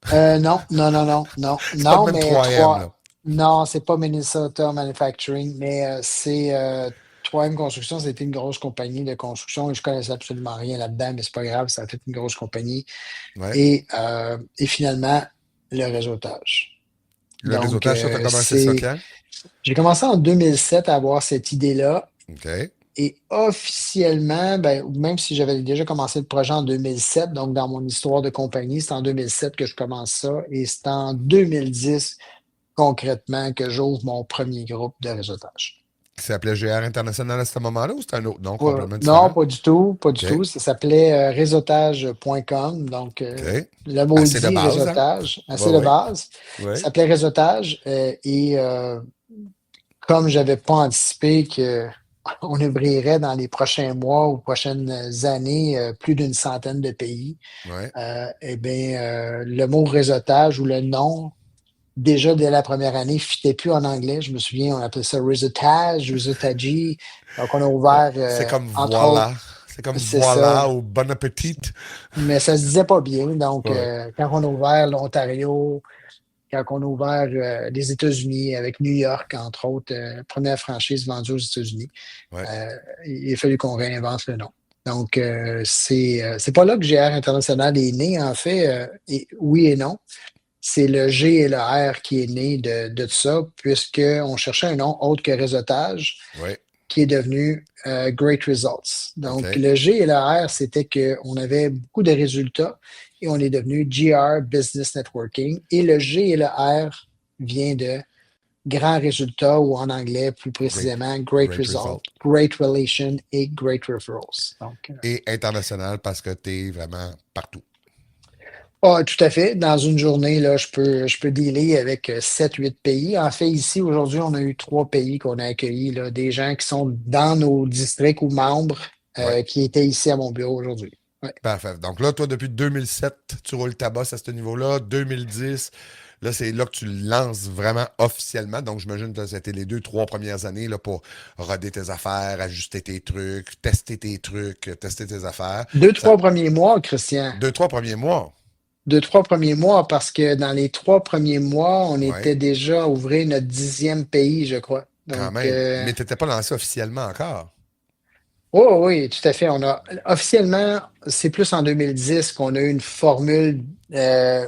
C'est pas le non, même mais 3M, là. non, c'est pas Minnesota Manufacturing, mais c'est 3M Construction, c'était une grosse compagnie de construction et je connaissais absolument rien là-dedans, mais c'est pas grave, ça a fait une grosse compagnie. Ouais. Et finalement, le réseautage. Le Donc, réseautage, ça, t'as commencé ça quand? j'ai commencé en 2007 à avoir cette idée-là. OK. Et officiellement, ben, même si j'avais déjà commencé le projet en 2007, donc dans mon histoire de compagnie, c'est en 2007 que je commence ça et c'est en 2010 concrètement que j'ouvre mon premier groupe de réseautage. Qui s'appelait GR International à ce moment-là ou c'était un autre nom complètement Non, différent? pas du tout, pas du OK. tout. Ça s'appelait réseautage.com, donc OK. le Assez de maudit base, hein? réseautage, Oui, assez de oui. base. Ça Oui. s'appelait réseautage et comme j'avais pas anticipé que on ouvrirait dans les prochains mois ou prochaines années plus d'une centaine de pays, Oui. eh bien, le mot réseautage ou le nom, déjà dès la première année, ne fitait plus en anglais. Je me souviens, on appelait ça réseautage, réseautage. Donc, on a ouvert, C'est comme entre autres, voilà. C'est comme c'est ça, voilà ou bon appétit. mais ça se disait pas bien. Donc, Oui. quand on a ouvert l'Ontario, quand on a ouvert les États-Unis avec New York, entre autres, première franchise vendue aux États-Unis, Oui. euh, il a fallu qu'on réinvente le nom. Donc, c'est pas là que GR International est né, en fait. Oui et non. C'est le G et le R qui est né de ça, puisqu'on cherchait un nom autre que réseautage, Oui. qui est devenu Great Results. Donc, OK. le G et le R, c'était qu'on avait beaucoup de résultats et on est devenu GR Business Networking. Et le G et le R vient de grand résultat ou en anglais, plus Great. précisément, Great Great Result, result. Great Relation et Great Referrals. Donc, Et international parce que tu es vraiment partout. tout à fait. Dans une journée, là, je peux dealer avec 7, 8 pays. En fait, ici, aujourd'hui, on a eu 3 pays qu'on a accueillis, là, des gens qui sont dans nos districts ou membres Oui. qui étaient ici à mon bureau aujourd'hui. Ouais. Parfait. Donc là, toi, depuis 2007, tu roules ta bosse à ce niveau-là. 2010, là, c'est là que tu le lances vraiment officiellement. Donc, j'imagine que c'était les 2, 3 premières années là, pour roder tes affaires, ajuster tes trucs, tester tes affaires. Deux, Ça, trois premiers mois, Christian. 2, 3 premiers mois. 2, 3 premiers mois, parce que dans les 3 premiers mois, on était Oui, déjà à ouvrir notre 10e pays, je crois. quand Donc, même. Mais tu n'étais pas lancé officiellement encore. oh, oui, tout à fait. Officiellement, c'est plus en 2010 qu'on a eu une formule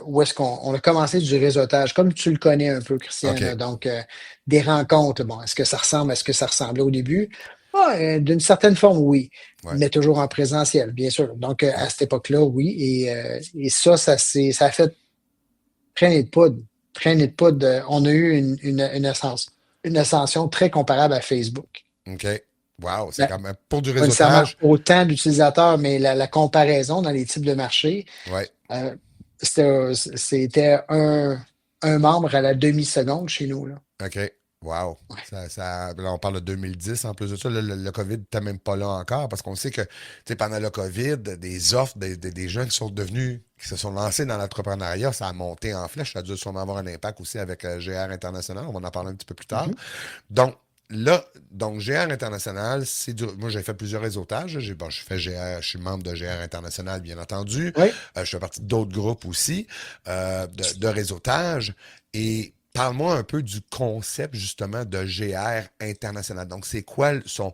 où est-ce qu'on a commencé du réseautage, comme tu le connais un peu, Christian, là. OK. Donc, des rencontres. Bon, est-ce que ça ressemble à ce que ça ressemblait au début? Ah, d'une certaine forme, oui, Ouais. mais toujours en présentiel, bien sûr. Donc, Ouais. à cette époque-là, oui. Et ça a fait traîner de poudre. Traîner de poudre. On a eu une ascension très comparable à Facebook. OK. Wow, c'est Ben, quand même pour du pas nécessairement réseautage. autant d'utilisateurs, mais la comparaison dans les types de marchés, Ouais. euh, c'était un membre à la demi-seconde chez nous, là. OK. Wow. Ouais. Là, on parle de 2010. En plus de ça, le COVID n'était même pas là encore parce qu'on sait que tu sais, pendant le COVID, des offres des gens qui se sont lancés dans l'entrepreneuriat, ça a monté en flèche. Ça a dû sûrement avoir un impact aussi avec GR International. On va en parler un petit peu plus tard. Mhm. Donc, là, GR International, moi, j'ai fait plusieurs réseautages. Je fais GR, je suis membre de GR International, bien entendu. Oui. Je fais partie d'autres groupes aussi de réseautage. Et parle-moi un peu du concept, justement, de GR International. Donc, c'est quoi son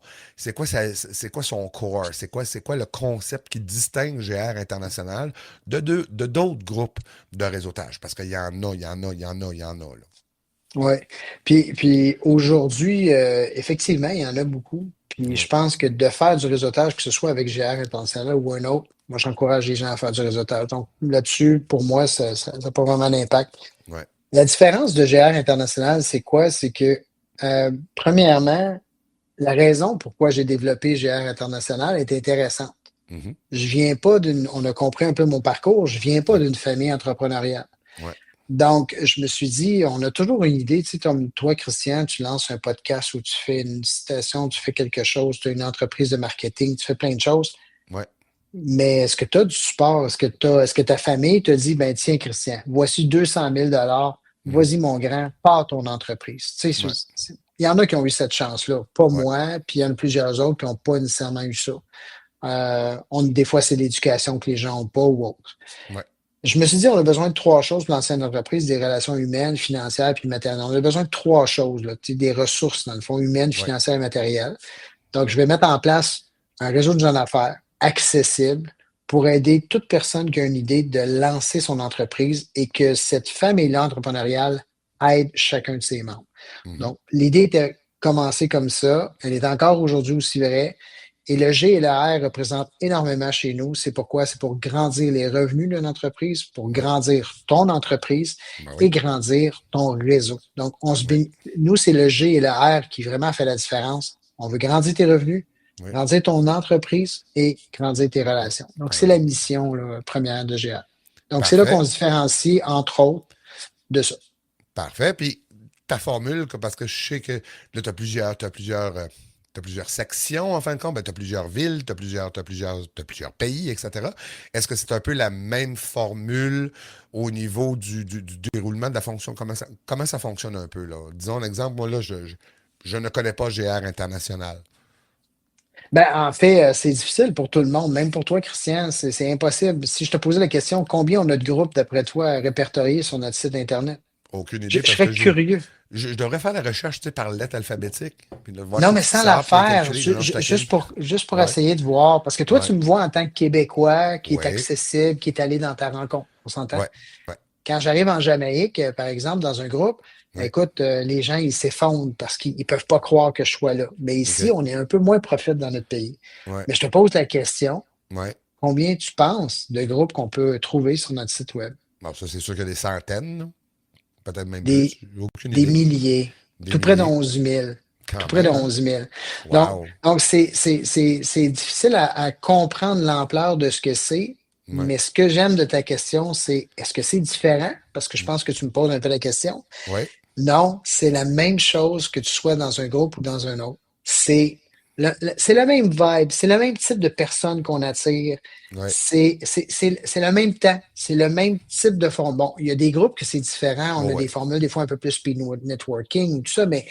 core? C'est quoi le concept qui distingue GR International de d'autres groupes de réseautage? Parce qu'il y en a, il y en a, il y en a, il y en a, là. Oui. Puis aujourd'hui, effectivement, il y en a beaucoup. Puis je Ouais, pense que de faire du réseautage, que ce soit avec GR Intentionnel ou un autre, moi, j'encourage les gens à faire du réseautage. Donc là-dessus, pour moi, ça n'a pas vraiment d'impact. ouais. La différence de GR International, c'est quoi? C'est que, premièrement, la raison pourquoi j'ai développé GR International est intéressante. Mhm. Je viens pas on a compris un peu mon parcours, je viens pas Ouais, d'une famille entrepreneuriale. ouais. Donc, je me suis dit, on a toujours une idée, tu sais, comme toi, Christian, tu lances un podcast où tu fais une citation, tu fais quelque chose, tu as une entreprise de marketing, tu fais plein de choses. Ouais. Mais est-ce que tu as du support? Est-ce que ta famille te dit, ben tiens, Christian, voici 200 000 $, Mhm. vas-y, mon grand, pars ton entreprise. Tu sais, Ouais. il y en a qui ont eu cette chance-là, pas Ouais. moi, puis il y en a plusieurs autres qui n'ont pas nécessairement eu ça. Des fois, c'est l'éducation que les gens n'ont pas ou autre. Ouais. Je me suis dit, on a besoin de 3 choses pour lancer une entreprise, des relations humaines, financières puis matérielles. On a besoin de 3 choses, là, tu sais, des ressources, dans le fond, humaines, Ouais. financières et matérielles. Donc, je vais mettre en place un réseau de gens d'affaires accessible pour aider toute personne qui a une idée de lancer son entreprise et que cette famille-là entrepreneuriale aide chacun de ses membres. Mhm. Donc, l'idée était commencé comme ça. Elle est encore aujourd'hui aussi vraie. Et le G et le R représentent énormément chez nous. C'est pourquoi? C'est pour grandir les revenus d'une entreprise, pour Oui. grandir ton entreprise Ben et oui. grandir ton réseau. Donc, Oui. nous, c'est le G et le R qui vraiment fait la différence. On veut grandir tes revenus, Oui. grandir ton entreprise et grandir tes relations. Donc, c'est la mission là, première de GR. Donc, c'est là qu'on Parfait. se différencie, entre autres, de ça. Parfait. Puis ta formule, parce que je sais que là, tu as plusieurs sections, en fin de compte. Tu as plusieurs villes, tu as t'as plusieurs pays, etc. Est-ce que c'est un peu la même formule au niveau du déroulement de la fonction? Comment ça fonctionne un peu, là? Disons un exemple, moi, là, je ne connais pas GR International. Ben, en fait, c'est difficile pour tout le monde, même pour toi, Christian, c'est impossible. Si je te posais la question, combien on a de groupes, d'après toi, répertoriés sur notre site Internet? Aucune Je idée, parce serais que curieux. je devrais faire la recherche, tu sais, par lettre alphabétique, puis de voir Non, qui mais qui sans la sort, puis de faire, calculer. Non, non, je taquine. juste pour Ouais, essayer de voir. Parce que toi, tu ouais, me vois en tant que Québécois qui est ouais, accessible, qui est allé dans ta rencontre. On s'entend? ouais, ouais, Quand j'arrive en Jamaïque, par exemple, dans un groupe, ouais. écoute, les gens, ils s'effondrent parce qu'ils ne peuvent pas croire que je sois là. Mais ici, OK. on est un peu moins profite dans notre pays. Ouais, Mais je te pose la question, ouais. combien tu penses de groupes qu'on peut trouver sur notre site web? Bon, ça, c'est sûr qu'il y a des centaines, là. Peut-être même plus. Des, J'ai aucune des idée. milliers, Des tout près de milliers. 11 000. Tout Quand près de même, hein? 11 000. Donc, Wow. donc c'est difficile à comprendre l'ampleur de ce que c'est, Ouais. mais ce que j'aime de ta question, c'est est-ce que c'est différent? Parce que je pense que tu me poses un peu la question. Ouais. Non, c'est la même chose que tu sois dans un groupe ou dans un autre. C'est la même vibe, c'est le même type de personnes qu'on attire. Ouais. C'est le même temps, c'est le même type de forme. Bon, il y a des groupes que c'est différent. On Ouais, a des ouais. formules, des fois un peu plus speed networking, tout ça, mais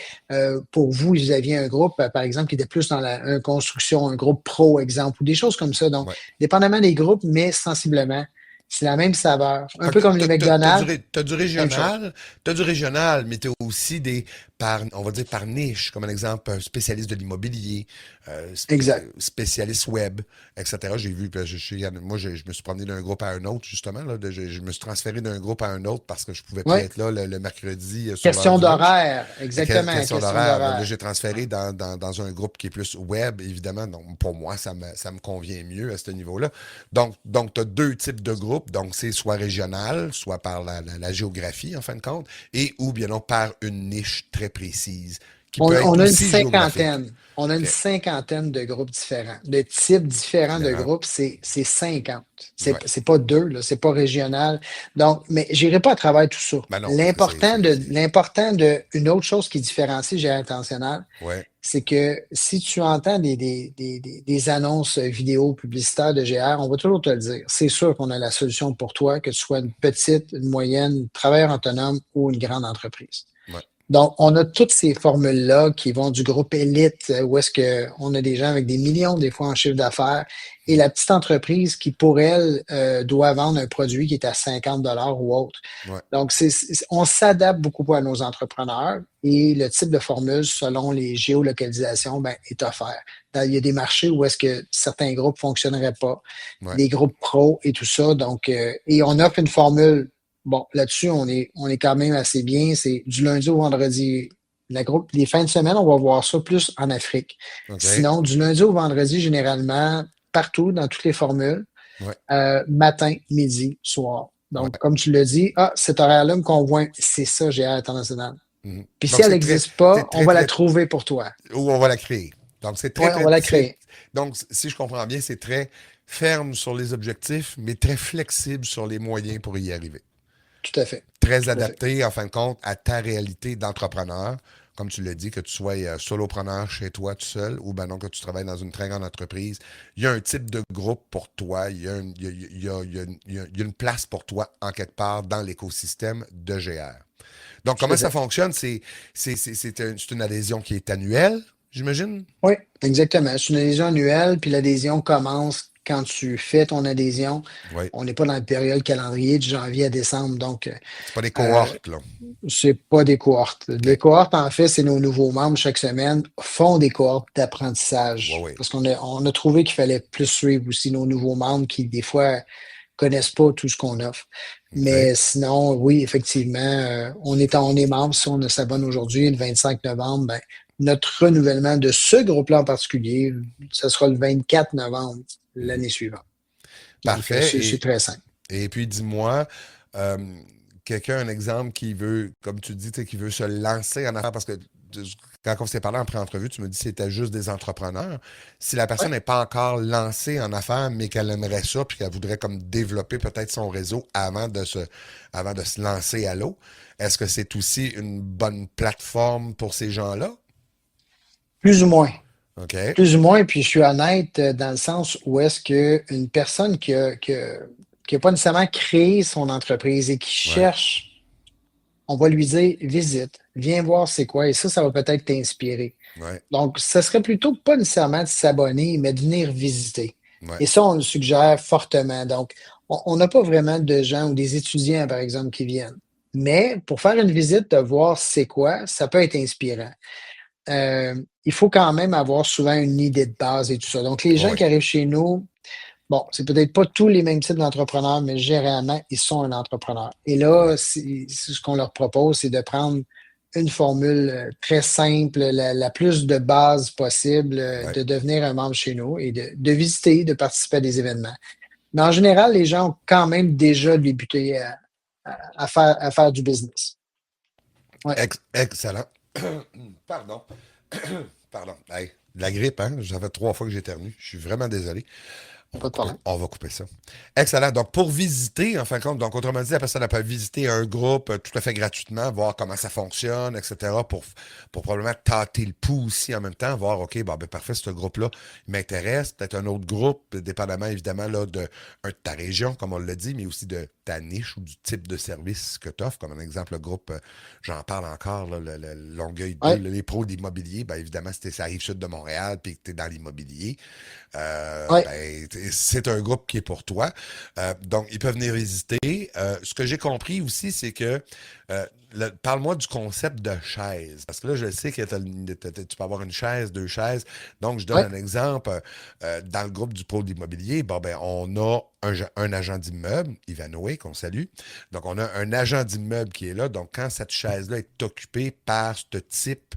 pour vous, vous aviez un groupe, par exemple, qui était plus dans la construction, un groupe pro, exemple, ou des choses comme ça. Donc, Ouais. dépendamment des groupes, mais sensiblement, c'est la même saveur. Un Fait peu que comme les McDonald's, t'as même chose. du régional, mais t'as aussi on va dire par niche, comme un exemple, un spécialiste de l'immobilier, Exact. spécialiste web, etc. J'ai vu, puis moi, je me suis promené d'un groupe à un autre, justement, là, je me suis transféré d'un groupe à un autre parce que je pouvais plus Oui. être là le mercredi sur l'heure Question du lunch. d'horaire. Exactement, Question question d'horaire. Là, d'horaire. j'ai transféré dans un groupe qui est plus web, évidemment. Donc, pour moi, ça me convient mieux à ce niveau-là. Donc tu as deux types de groupes. Donc, c'est soit régional, soit par la géographie, en fin de compte, et ou bien non par une niche très précise, qui peut être On a une aussi géographique. cinquantaine. On a une OK. cinquantaine de groupes différents. De types différents de Différent. groupes, c'est 50. Ouais. C'est pas deux, là, c'est pas régional. Donc, mais j'irai pas à travers tout ça. Ben non, parce que L'important de une autre chose qui différencie GR Intentionnel, ouais, c'est que si tu entends des annonces vidéo publicitaires de GR, on va toujours te le dire. C'est sûr qu'on a la solution pour toi, que tu sois une petite, une moyenne, travailleur autonome ou une grande entreprise. ouais, Donc, on a toutes ces formules-là qui vont du groupe élite, où est-ce qu'on a des gens avec des millions, des fois, en chiffre d'affaires, et la petite entreprise qui, pour elle, doit vendre un produit qui est à 50 ou autre. ouais. Donc, on s'adapte beaucoup à nos entrepreneurs et le type de formule, selon les géolocalisations, ben, est offert. Il y a des marchés où est-ce que certains groupes fonctionneraient pas, Ouais. des groupes pro et tout ça. Donc, et on offre une formule. Bon, là-dessus, on est quand même assez bien. C'est du lundi au vendredi. Les fins de semaine, on va voir ça plus en Afrique. OK. Sinon, du lundi au vendredi, généralement, partout, dans toutes les formules, Ouais, matin, midi, soir. Donc, ouais. comme tu l'as dit, cet horaire-là me convient, c'est ça, GR International. Mhm. Puis si Donc, elle n'existe pas, c'est on très, va la très, trouver pour toi. où on va la créer. Donc, c'est Oui, très, on très, va la créer. donc, si je comprends bien, c'est très ferme sur les objectifs, mais très flexible sur les moyens pour y arriver. Tout à fait. Très Tout à fait. adapté, en fin de compte, à ta réalité d'entrepreneur. Comme tu l'as dit, que tu sois solopreneur chez toi tout seul ou ben non, que tu travailles dans une très grande entreprise. Il y a un type de groupe pour toi. Il y a une place pour toi, en quelque part, dans l'écosystème de GR. Donc, Tout comment à ça fait. fonctionne? C'est une adhésion qui est annuelle, j'imagine? Oui, exactement. C'est une adhésion annuelle, puis l'adhésion commence quand tu fais ton adhésion. Oui. On n'est pas dans le période calendrier de janvier à décembre, donc C'est pas des euh, cohortes, là. c'est pas des cohortes. Les OK. cohortes, en fait, c'est nos nouveaux membres chaque semaine font des cohortes Oui, d'apprentissage. oui. Parce on a trouvé qu'il fallait plus suivre aussi nos nouveaux membres qui, des fois, connaissent pas tout ce qu'on offre. OK. Mais sinon, oui, effectivement, on est membre. Si on s'abonne aujourd'hui, le 25 novembre, ben, notre renouvellement de ce groupe-là en particulier, ce sera le 24 novembre l'année suivante. Donc, Parfait. c'est très simple. Et puis, dis-moi, euh, quelqu'un, un exemple qui veut, comme tu dis, tu sais, qui veut se lancer en affaires, parce que quand on s'est parlé en pré-entrevue, tu me dis que c'était juste des entrepreneurs. Si la personne Ouais. n'est pas encore lancée en affaires, mais qu'elle aimerait ça, puis qu'elle voudrait comme développer peut-être son réseau avant de se lancer à l'eau, est-ce que c'est aussi une bonne plateforme pour ces gens-là? Plus ou moins. OK. Plus ou moins, puis je suis honnête dans le sens où est-ce qu'une personne qui a pas nécessairement créé son entreprise et qui Ouais. cherche, on va lui dire, visite, viens voir c'est quoi, et ça va peut-être t'inspirer. Ouais. Donc, ce serait plutôt pas nécessairement de s'abonner, mais de venir visiter. Ouais. Et ça, on le suggère fortement. Donc, on n'a pas vraiment de gens ou des étudiants, par exemple, qui viennent. Mais pour faire une visite, de voir c'est quoi, ça peut être inspirant. Il faut quand même avoir souvent une idée de base et tout ça. Donc, les gens Ouais. qui arrivent chez nous, bon, c'est peut-être pas tous les mêmes types d'entrepreneurs, mais généralement, ils sont un entrepreneur. Et Ouais. là, ce qu'on leur propose, c'est de prendre une formule très simple, la plus de base possible, Ouais. de devenir un membre chez nous et de visiter, de participer à des événements. Mais en général, les gens ont quand même déjà débuté à faire du business. Ouais, Excellent. Pardon. Pardon. Hey, de la grippe, hein? Ça fait 3 fois que j'éternue. Je suis vraiment désolé. pas de problème. On va couper ça. Excellent. Donc, pour visiter, en fin de compte, donc autrement dit, la personne peut visiter un groupe tout à fait gratuitement, voir comment ça fonctionne, etc., pour probablement tâter le pouls aussi en même temps, voir, OK, bon, ben parfait, ce groupe-là, il m'intéresse. Peut-être un autre groupe, dépendamment, évidemment, là, de ta région, comme on l'a dit, mais aussi de ta niche ou du type de service que tu offres. Comme un exemple, le groupe, j'en parle encore, là, le Longueuil 2, Ouais, les pros d'immobilier, ben évidemment, si ça arrive sud de Montréal puis que tu es dans l'immobilier, ouais, ben, c'est un groupe qui est pour toi. Donc, ils peuvent venir visiter. Ce que j'ai compris aussi, c'est que parle-moi du concept de chaise. Parce que là, je sais que tu peux avoir une chaise, deux chaises. Donc, je donne ouais. un exemple. Dans le groupe du pôle d'immobilier, bon, ben, on a un agent d'immeuble, Ivanoé, qu'on salue. Donc, on a un agent d'immeuble qui est là. Donc, quand cette chaise-là est occupée par ce type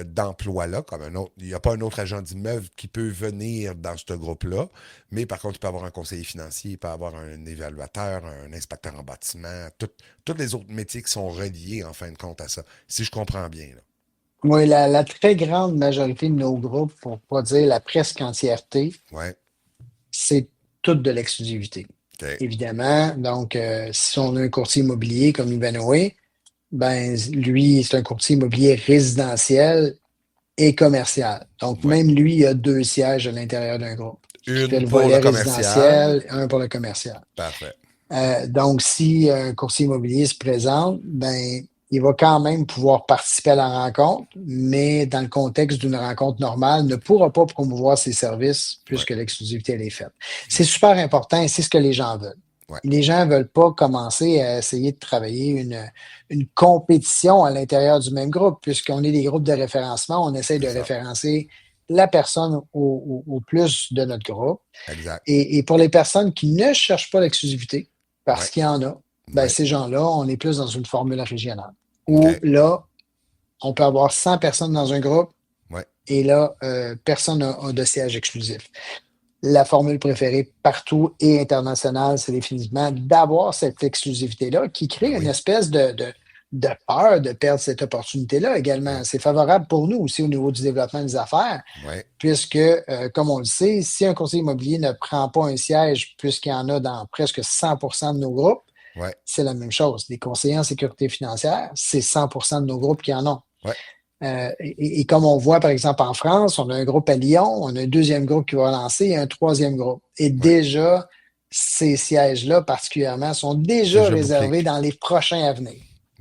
d'emploi-là, comme un autre, il n'y a pas un autre agent d'immeuble qui peut venir dans ce groupe-là, mais par contre, il peut avoir un conseiller financier, il peut avoir un évaluateur, un inspecteur en bâtiment, tous les autres métiers qui sont reliés en fin de compte à ça, si je comprends bien. Là. Oui, la très grande majorité de nos groupes, pour pas dire la presque entièreté, Ouais, c'est toute de l'exclusivité. OK. Évidemment, donc, si on a un courtier immobilier comme Ivanhoe, ben, lui, c'est un courtier immobilier résidentiel et commercial. Donc, Ouais. même lui, il a deux sièges à l'intérieur d'un groupe qui fait Une le pour volet le commercial. résidentiel, un pour le commercial. Parfait. Donc, si un courtier immobilier se présente, ben, il va quand même pouvoir participer à la rencontre, mais dans le contexte d'une rencontre normale, ne pourra pas promouvoir ses services Ouais, puisque l'exclusivité elle est faite. C'est super important et c'est ce que les gens veulent. ouais. Les gens ne veulent pas commencer à essayer de travailler une compétition à l'intérieur du même groupe, puisqu'on est des groupes de référencement, on essaie C'est de ça. référencer la personne au plus de notre groupe. Exact. Et pour les personnes qui ne cherchent pas l'exclusivité, parce Ouais, qu'il y en a, ben, ouais. ces gens-là, on est plus dans une formule régionale. Où OK. là, on peut avoir 100 personnes dans un groupe Ouais, et là, personne n'a de siège exclusif. La formule préférée partout et internationale, c'est définitivement d'avoir cette exclusivité-là qui crée ben une oui. espèce de peur de perdre cette opportunité-là également. Ouais, C'est favorable pour nous aussi au niveau du développement des affaires, ouais, puisque, comme on le sait, si un conseiller immobilier ne prend pas un siège, puisqu'il y en a dans presque 100% de nos groupes, ouais, c'est la même chose. Les conseillers en sécurité financière, c'est 100% de nos groupes qui en ont. ouais, Et comme on voit, par exemple, en France, on a un groupe à Lyon, on a un deuxième groupe qui va lancer et un troisième groupe. Et ouais. déjà, ces sièges-là, particulièrement, sont déjà Déjà booké. réservés dans les prochains à venir.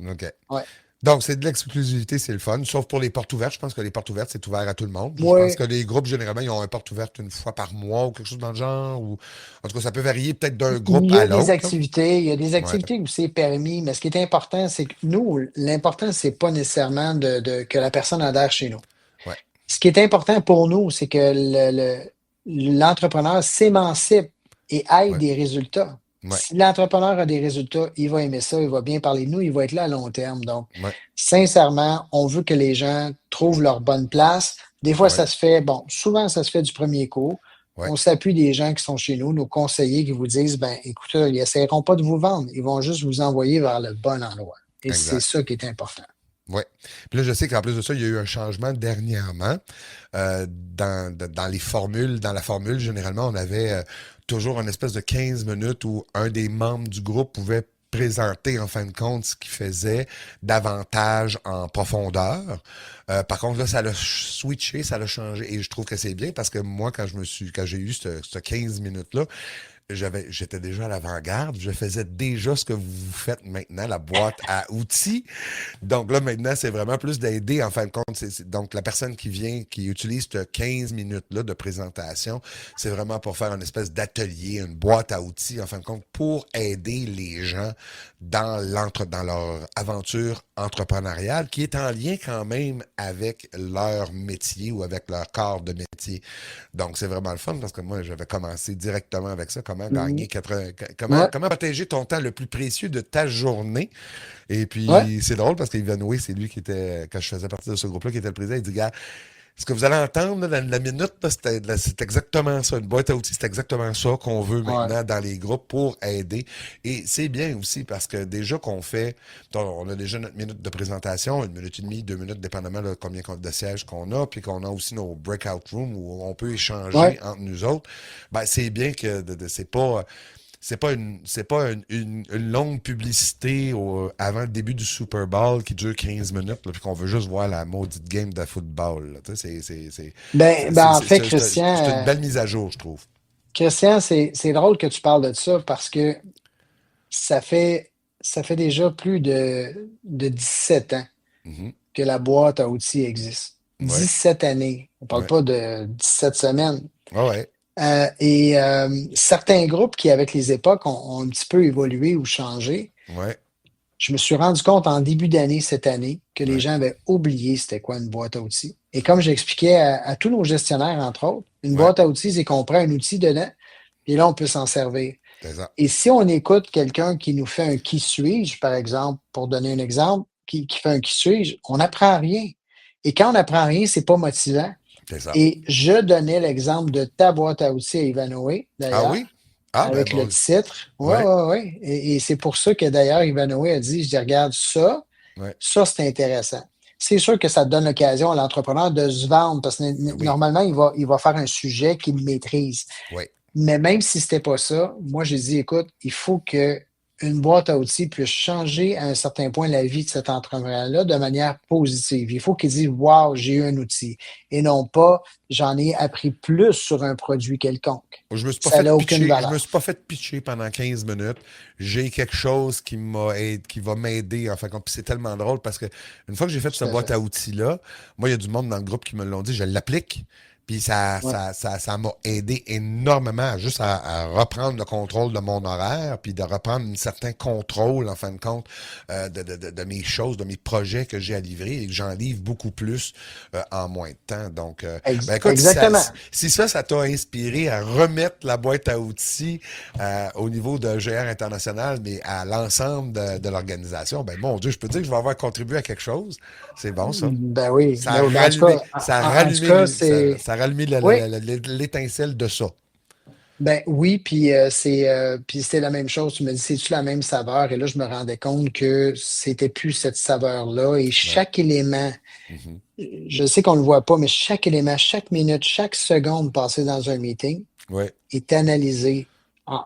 OK. Ouais. Donc, c'est de l'exclusivité, c'est le fun. Sauf pour les portes ouvertes. Je pense que les portes ouvertes, c'est ouvert à tout le monde. Je pense Moi, que les groupes, généralement, ils ont une porte ouverte une fois par mois ou quelque chose dans le genre. Ou... En tout cas, ça peut varier peut-être d'un il groupe y à a des l'autre. Là. activités, il y a des Ouais, activités où c'est permis, mais ce qui est important, c'est que nous, l'important, c'est pas nécessairement que la personne adhère chez nous. ouais, Ce qui est important pour nous, c'est que l'entrepreneur s'émancipe et aille ouais, des résultats. Ouais, Si l'entrepreneur a des résultats, il va aimer ça, il va bien parler de nous, il va être là à long terme. Donc, ouais, sincèrement, on veut que les gens trouvent leur bonne place. Des fois, ouais, ça se fait, bon, souvent, ça se fait du premier coup. ouais, On s'appuie des gens qui sont chez nous, nos conseillers qui vous disent, ben, écoutez, ils n'essaieront pas de vous vendre, ils vont juste vous envoyer vers le bon endroit. Et c'est exact. ça qui est important. Ouais. Puis là, je sais qu'en plus de ça, il y a eu un changement dernièrement dans les formules. Dans la formule, généralement, on avait toujours une espèce de 15 minutes où un des membres du groupe pouvait présenter en fin de compte ce qu'il faisait davantage en profondeur. Par contre, là, ça l'a switché, ça l'a changé. Et je trouve que c'est bien parce que moi, quand j'ai eu ce 15 minutes-là, j'étais déjà à l'avant-garde, je faisais déjà ce que vous faites maintenant, la boîte à outils. Donc là, maintenant, c'est vraiment plus d'aider, en fin de compte. Donc, la personne qui vient, qui utilise ce 15 minutes-là de présentation, c'est vraiment pour faire une espèce d'atelier, une boîte à outils, en fin de compte, pour aider les gens dans leur aventure entrepreneuriale, qui est en lien quand même avec leur métier ou avec leur corps de métier. Donc, c'est vraiment le fun parce que moi, j'avais commencé directement avec ça. Comment Mhm. gagner 80, Ouais, comment protéger ton temps le plus précieux de ta journée. Et ouais. puis, c'est drôle parce qu'Ivanoué, c'est lui qui était, quand je faisais partie de ce groupe-là, qui était le président. Il dit, gars, ce que vous allez entendre, là, la minute, là, c'est exactement ça. Une boîte à outils, c'est exactement ça qu'on veut Ouais. maintenant dans les groupes pour aider. Et c'est bien aussi parce que déjà qu'on fait, on a déjà notre minute de présentation, 1 minute et demie, 2 minutes, dépendamment de combien de sièges qu'on a, puis qu'on a aussi nos breakout rooms où on peut Ouais. échanger entre nous autres. Ben, c'est bien que c'est pas une longue publicité avant le début du Super Bowl qui dure 15 minutes, là, puis qu'on veut juste voir la maudite game de football. Là. Tu sais, En fait, Christian, c'est une belle mise à jour, je trouve. Christian, c'est drôle que tu parles de ça parce que ça fait, ça fait déjà plus de 17 ans Mhm. que la boîte à outils existe. Ouais, 17 années. On parle ouais, pas de 17 semaines. ouais, ouais, Certains groupes qui, avec les époques, ont un petit peu évolué ou changé. ouais, Je me suis rendu compte en début d'année, cette année, que les ouais, gens avaient oublié c'était quoi une boîte à outils. Et comme j'expliquais à tous nos gestionnaires, entre autres, une ouais, boîte à outils, c'est qu'on prend un outil dedans, et là, on peut s'en servir. c'est ça. Et si on écoute quelqu'un qui nous fait un qui suis-je, par exemple, pour donner un exemple, qui fait un qui suis-je, on n'apprend rien. Et quand on n'apprend rien, c'est pas motivant. C'est ça. Et je donnais l'exemple de ta boîte à outils à Ivanhoe, Ah d'ailleurs, oui? Ah ben avec le bon. titre. Ouais, Ouais, ouais, ouais. Et c'est pour ça que d'ailleurs, Ivanhoe a dit, je dis, regarde ça, ouais, ça, c'est intéressant. C'est sûr que ça donne l'occasion à l'entrepreneur de se vendre parce que oui, normalement, il va faire un sujet qu'il maîtrise. ouais. Mais même si c'était pas ça, moi, j'ai dit, écoute, il faut que une boîte à outils puisse changer à un certain point la vie de cet entrepreneur-là de manière positive. Il faut qu'il dise, wow, j'ai eu un outil. Et non pas, j'en ai appris plus sur un produit quelconque. Je me suis pas Ça fait n'a aucune pitcher, je me valeur. suis pas fait pitcher pendant 15 minutes. J'ai quelque chose qui va m'aider, en fin de compte. Puis c'est tellement drôle parce que une fois que j'ai fait Tout cette à boîte fait. à outils-là, moi, il y a du monde dans le groupe qui me l'ont dit, je l'applique. Puis Ouais. ça m'a aidé énormément juste à reprendre le contrôle de mon horaire, puis de reprendre un certain contrôle, en fin de compte, de mes choses, de mes projets que j'ai à livrer et que j'en livre beaucoup plus en moins de temps. Donc, ben écoute, Exactement. si ça t'a inspiré à remettre la boîte à outils au niveau de GR International, mais à l'ensemble de l'organisation, ben mon Dieu, je peux dire que je vais avoir contribué à quelque chose. C'est bon, ça. Ben oui, Ça a ben oui. Ben en tout rallumé, cas, ça a en tout rallumé, cas, ça a rallumé oui, l'étincelle de ça. ben oui, puis c'était la même chose. Tu me dis, c'est-tu la même saveur? Et là, je me rendais compte que c'était plus cette saveur-là. Et Ouais. chaque élément, Mhm. je sais qu'on ne le voit pas, mais chaque élément, chaque minute, chaque seconde passée dans un meeting Ouais. est analysé,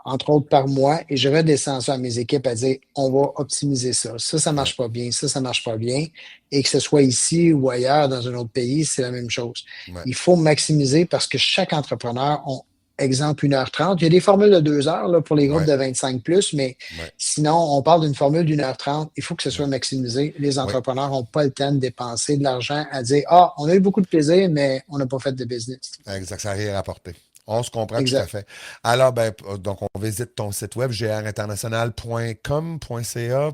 entre autres par moi, et je redescends ça à mes équipes à dire, on va optimiser ça. Ça Ouais. marche pas bien, ça marche pas bien. Et que ce soit ici ou ailleurs, dans un autre pays, c'est la même chose. Ouais. Il faut maximiser parce que chaque entrepreneur, exemple 1h30, il y a des formules de 2 heures là, pour les groupes Ouais. de 25 plus, mais Ouais. sinon, on parle d'une formule d'1h30. Il faut que ce Ouais. soit maximisé. Les Ouais. entrepreneurs n'ont pas le temps de dépenser de l'argent à dire, ah, on a eu beaucoup de plaisir, mais on n'a pas fait de business. Exact, ça n'a rien rapporté. On se comprend tout à Exact. fait. Alors, ben, donc, on visite ton site web, grinternational.com.ca.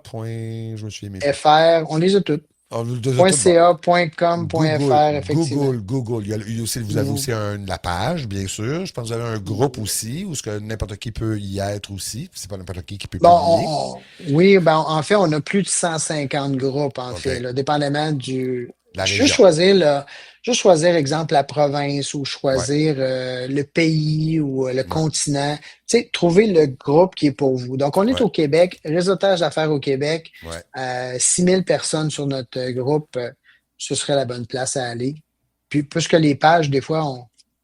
Je me suis même plus. FR, on les a toutes. .ca, .com, Google, .fr, effectivement. Google. Il y a aussi, vous avez aussi la page, bien sûr. Je pense que vous avez un groupe aussi, où ce que n'importe qui peut y être aussi. C'est pas n'importe qui peut Bon, publier. oui, ben, en fait, on a plus de 150 groupes, en OK. fait, là, dépendamment du. La Juste région. choisir, là, juste choisir, exemple, la province ou Ouais, choisir le pays ou le ouais, continent. Tu sais, trouver le groupe qui est pour vous. Donc, on est ouais, au Québec, réseautage d'affaires au Québec, ouais. 6000 personnes sur notre groupe, ce serait la bonne place à aller. Puis, puisque les pages, des fois,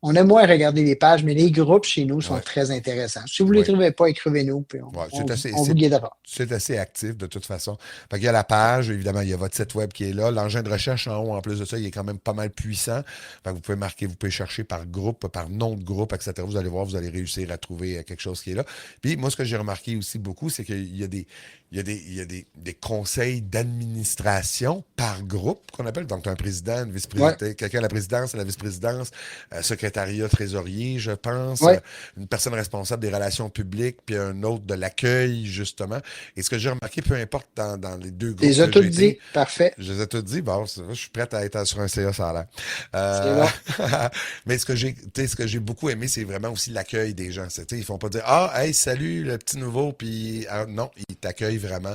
on aime moins regarder les pages, mais les groupes chez nous sont Ouais, très intéressants. Si vous ne les ouais. trouvez pas, écrivez-nous, puis Ouais, on vous guidera. c'est assez actif de toute façon. Fait qu'il y a la page, évidemment, il y a votre site web qui est là. L'engin de recherche en haut, en plus de ça, il est quand même pas mal puissant. Fait que vous pouvez marquer, vous pouvez chercher par groupe, par nom de groupe, etc. Vous allez voir, vous allez réussir à trouver quelque chose qui est là. Puis moi, ce que j'ai remarqué aussi beaucoup, c'est qu'il y a des conseils d'administration par groupe qu'on appelle. Donc, tu as un président, une vice-présidente, Ouais, quelqu'un à la présidence, à la vice-présidence, secrétariat, trésorier, je pense, ouais. une personne responsable des relations publiques, puis un autre de l'accueil, justement. Et ce que j'ai remarqué, peu importe dans les deux groupes Les as que toutes j'ai été, dit. Parfait. je les ai tous dit, bon, je suis prêt à être sur un CA, ça a l'air. C'est Euh, bon. mais ce que j'ai beaucoup aimé, c'est vraiment aussi l'accueil des gens. Ils font pas dire, ah, hey, salut, le petit nouveau, puis non, ils t'accueillent vraiment,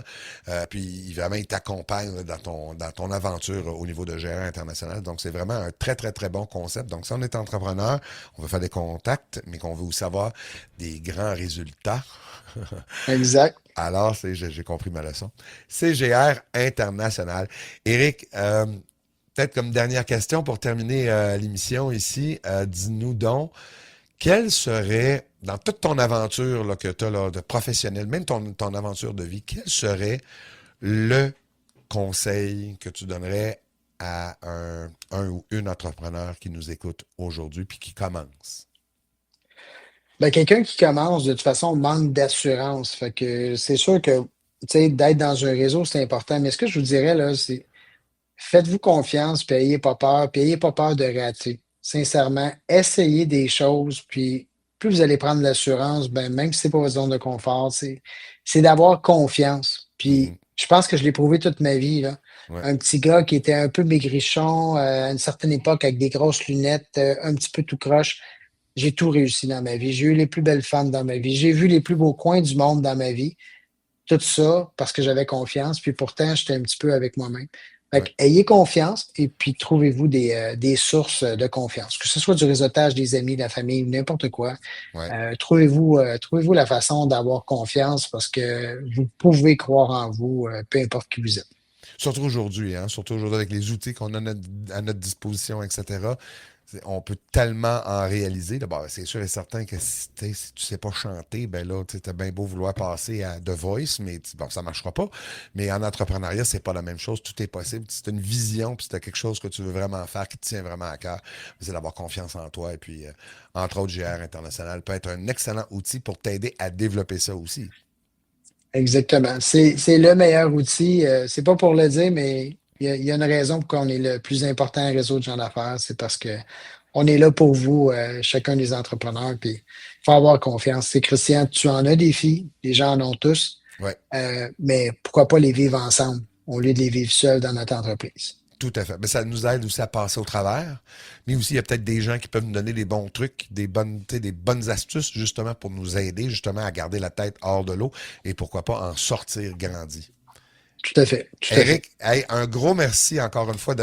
puis vraiment, ils t'accompagnent là, dans ton aventure au niveau de gérant international. Donc, c'est vraiment un très, très, très bon concept. Donc, si on est entrepreneur, on veut faire des contacts, mais qu'on veut aussi avoir des grands résultats. Exact. Alors, j'ai compris ma leçon. CGR International. Éric, peut-être comme dernière question pour terminer l'émission ici, dis-nous donc, quelle serait, dans toute ton aventure là, que tu as de professionnel, même ton aventure de vie, quel serait le conseil que tu donnerais à un ou une entrepreneur qui nous écoute aujourd'hui puis qui commence? Ben, quelqu'un qui commence, de toute façon, manque d'assurance. Fait que c'est sûr que, tu sais, d'être dans un réseau, c'est important. Mais ce que je vous dirais, là, c'est faites-vous confiance, puis ayez pas peur de rater. Sincèrement, essayez des choses, puis plus vous allez prendre l'assurance, ben, même si c'est pas votre zone de confort, c'est d'avoir confiance. Puis Mhm. je pense que je l'ai prouvé toute ma vie, là. Ouais, Un petit gars qui était un peu maigrichon, à une certaine époque, avec des grosses lunettes, un petit peu tout croche. J'ai tout réussi dans ma vie. J'ai eu les plus belles femmes dans ma vie. J'ai vu les plus beaux coins du monde dans ma vie. Tout ça parce que j'avais confiance. Puis pourtant, j'étais un petit peu avec moi-même. Fait que ouais, ayez confiance et puis trouvez-vous des sources de confiance. Que ce soit du réseautage des amis, de la famille, n'importe quoi. ouais. Trouvez-vous la façon d'avoir confiance parce que vous pouvez croire en vous, peu importe qui vous êtes. Surtout aujourd'hui, hein? Surtout aujourd'hui avec les outils qu'on a à notre disposition, etc. On peut tellement en réaliser. Là, bon, c'est sûr et certain que si tu sais pas chanter, ben là, tu as bien beau vouloir passer à The Voice, mais bon, ça marchera pas. Mais en entrepreneuriat, c'est pas la même chose. Tout est possible. Si tu as une vision, puis si tu as quelque chose que tu veux vraiment faire, qui te tient vraiment à cœur, c'est d'avoir confiance en toi. Et puis, entre autres, GR International peut être un excellent outil pour t'aider à développer ça aussi. Exactement. C'est le meilleur outil. C'est pas pour le dire, mais il y a une raison pour qu'on est le plus important réseau de gens d'affaires. C'est parce que on est là pour vous, chacun des entrepreneurs. Puis, il faut avoir confiance. C'est Christian, tu en as des filles, les gens en ont tous. Ouais. Mais pourquoi pas les vivre ensemble au lieu de les vivre seuls dans notre entreprise? Tout à fait. Mais ça nous aide aussi à passer au travers. Mais aussi, il y a peut-être des gens qui peuvent nous donner des bons trucs, des bonnes astuces, justement, pour nous aider, justement, à garder la tête hors de l'eau et pourquoi pas en sortir grandi. Tout à fait. Tout à fait. Eric, hey, un gros merci encore une fois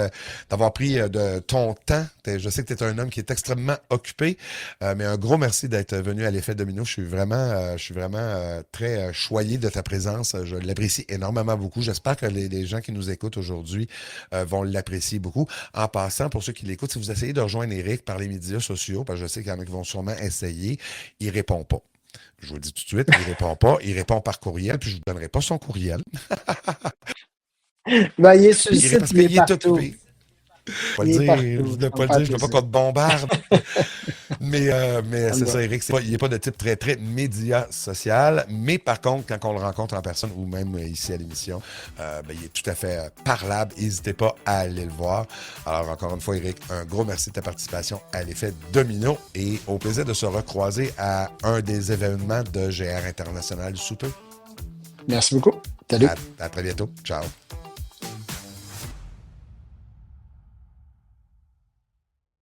d'avoir pris de ton temps. Je sais que tu es un homme qui est extrêmement occupé, mais un gros merci d'être venu à l'effet domino. Je suis vraiment très choyé de ta présence. Je l'apprécie énormément beaucoup. J'espère que les gens qui nous écoutent aujourd'hui vont l'apprécier beaucoup. En passant, pour ceux qui l'écoutent, si vous essayez de rejoindre Eric par les médias sociaux, parce que je sais qu'il y en a qui vont sûrement essayer, il répond pas. Je vous le dis tout de suite, il répond pas. Il répond par courriel, puis je ne vous donnerai pas son courriel. Ben, il est sur le site, Parce il est qu'il est partout. occupé. Je Il est ne partout. voulais Ça me pas le fait dire, je ne veux pas plaisir. qu'on te bombarde. Mais Ça me c'est va. ça, Eric. Il n'est pas de type très, très média social. Mais par contre, quand on le rencontre en personne ou même ici à l'émission, il est tout à fait parlable. N'hésitez pas à aller le voir. Alors, encore une fois, Eric, un gros merci de ta participation à l'effet domino et au plaisir de se recroiser à un des événements de GR International sous peu. Merci beaucoup. Salut. À très bientôt. Ciao.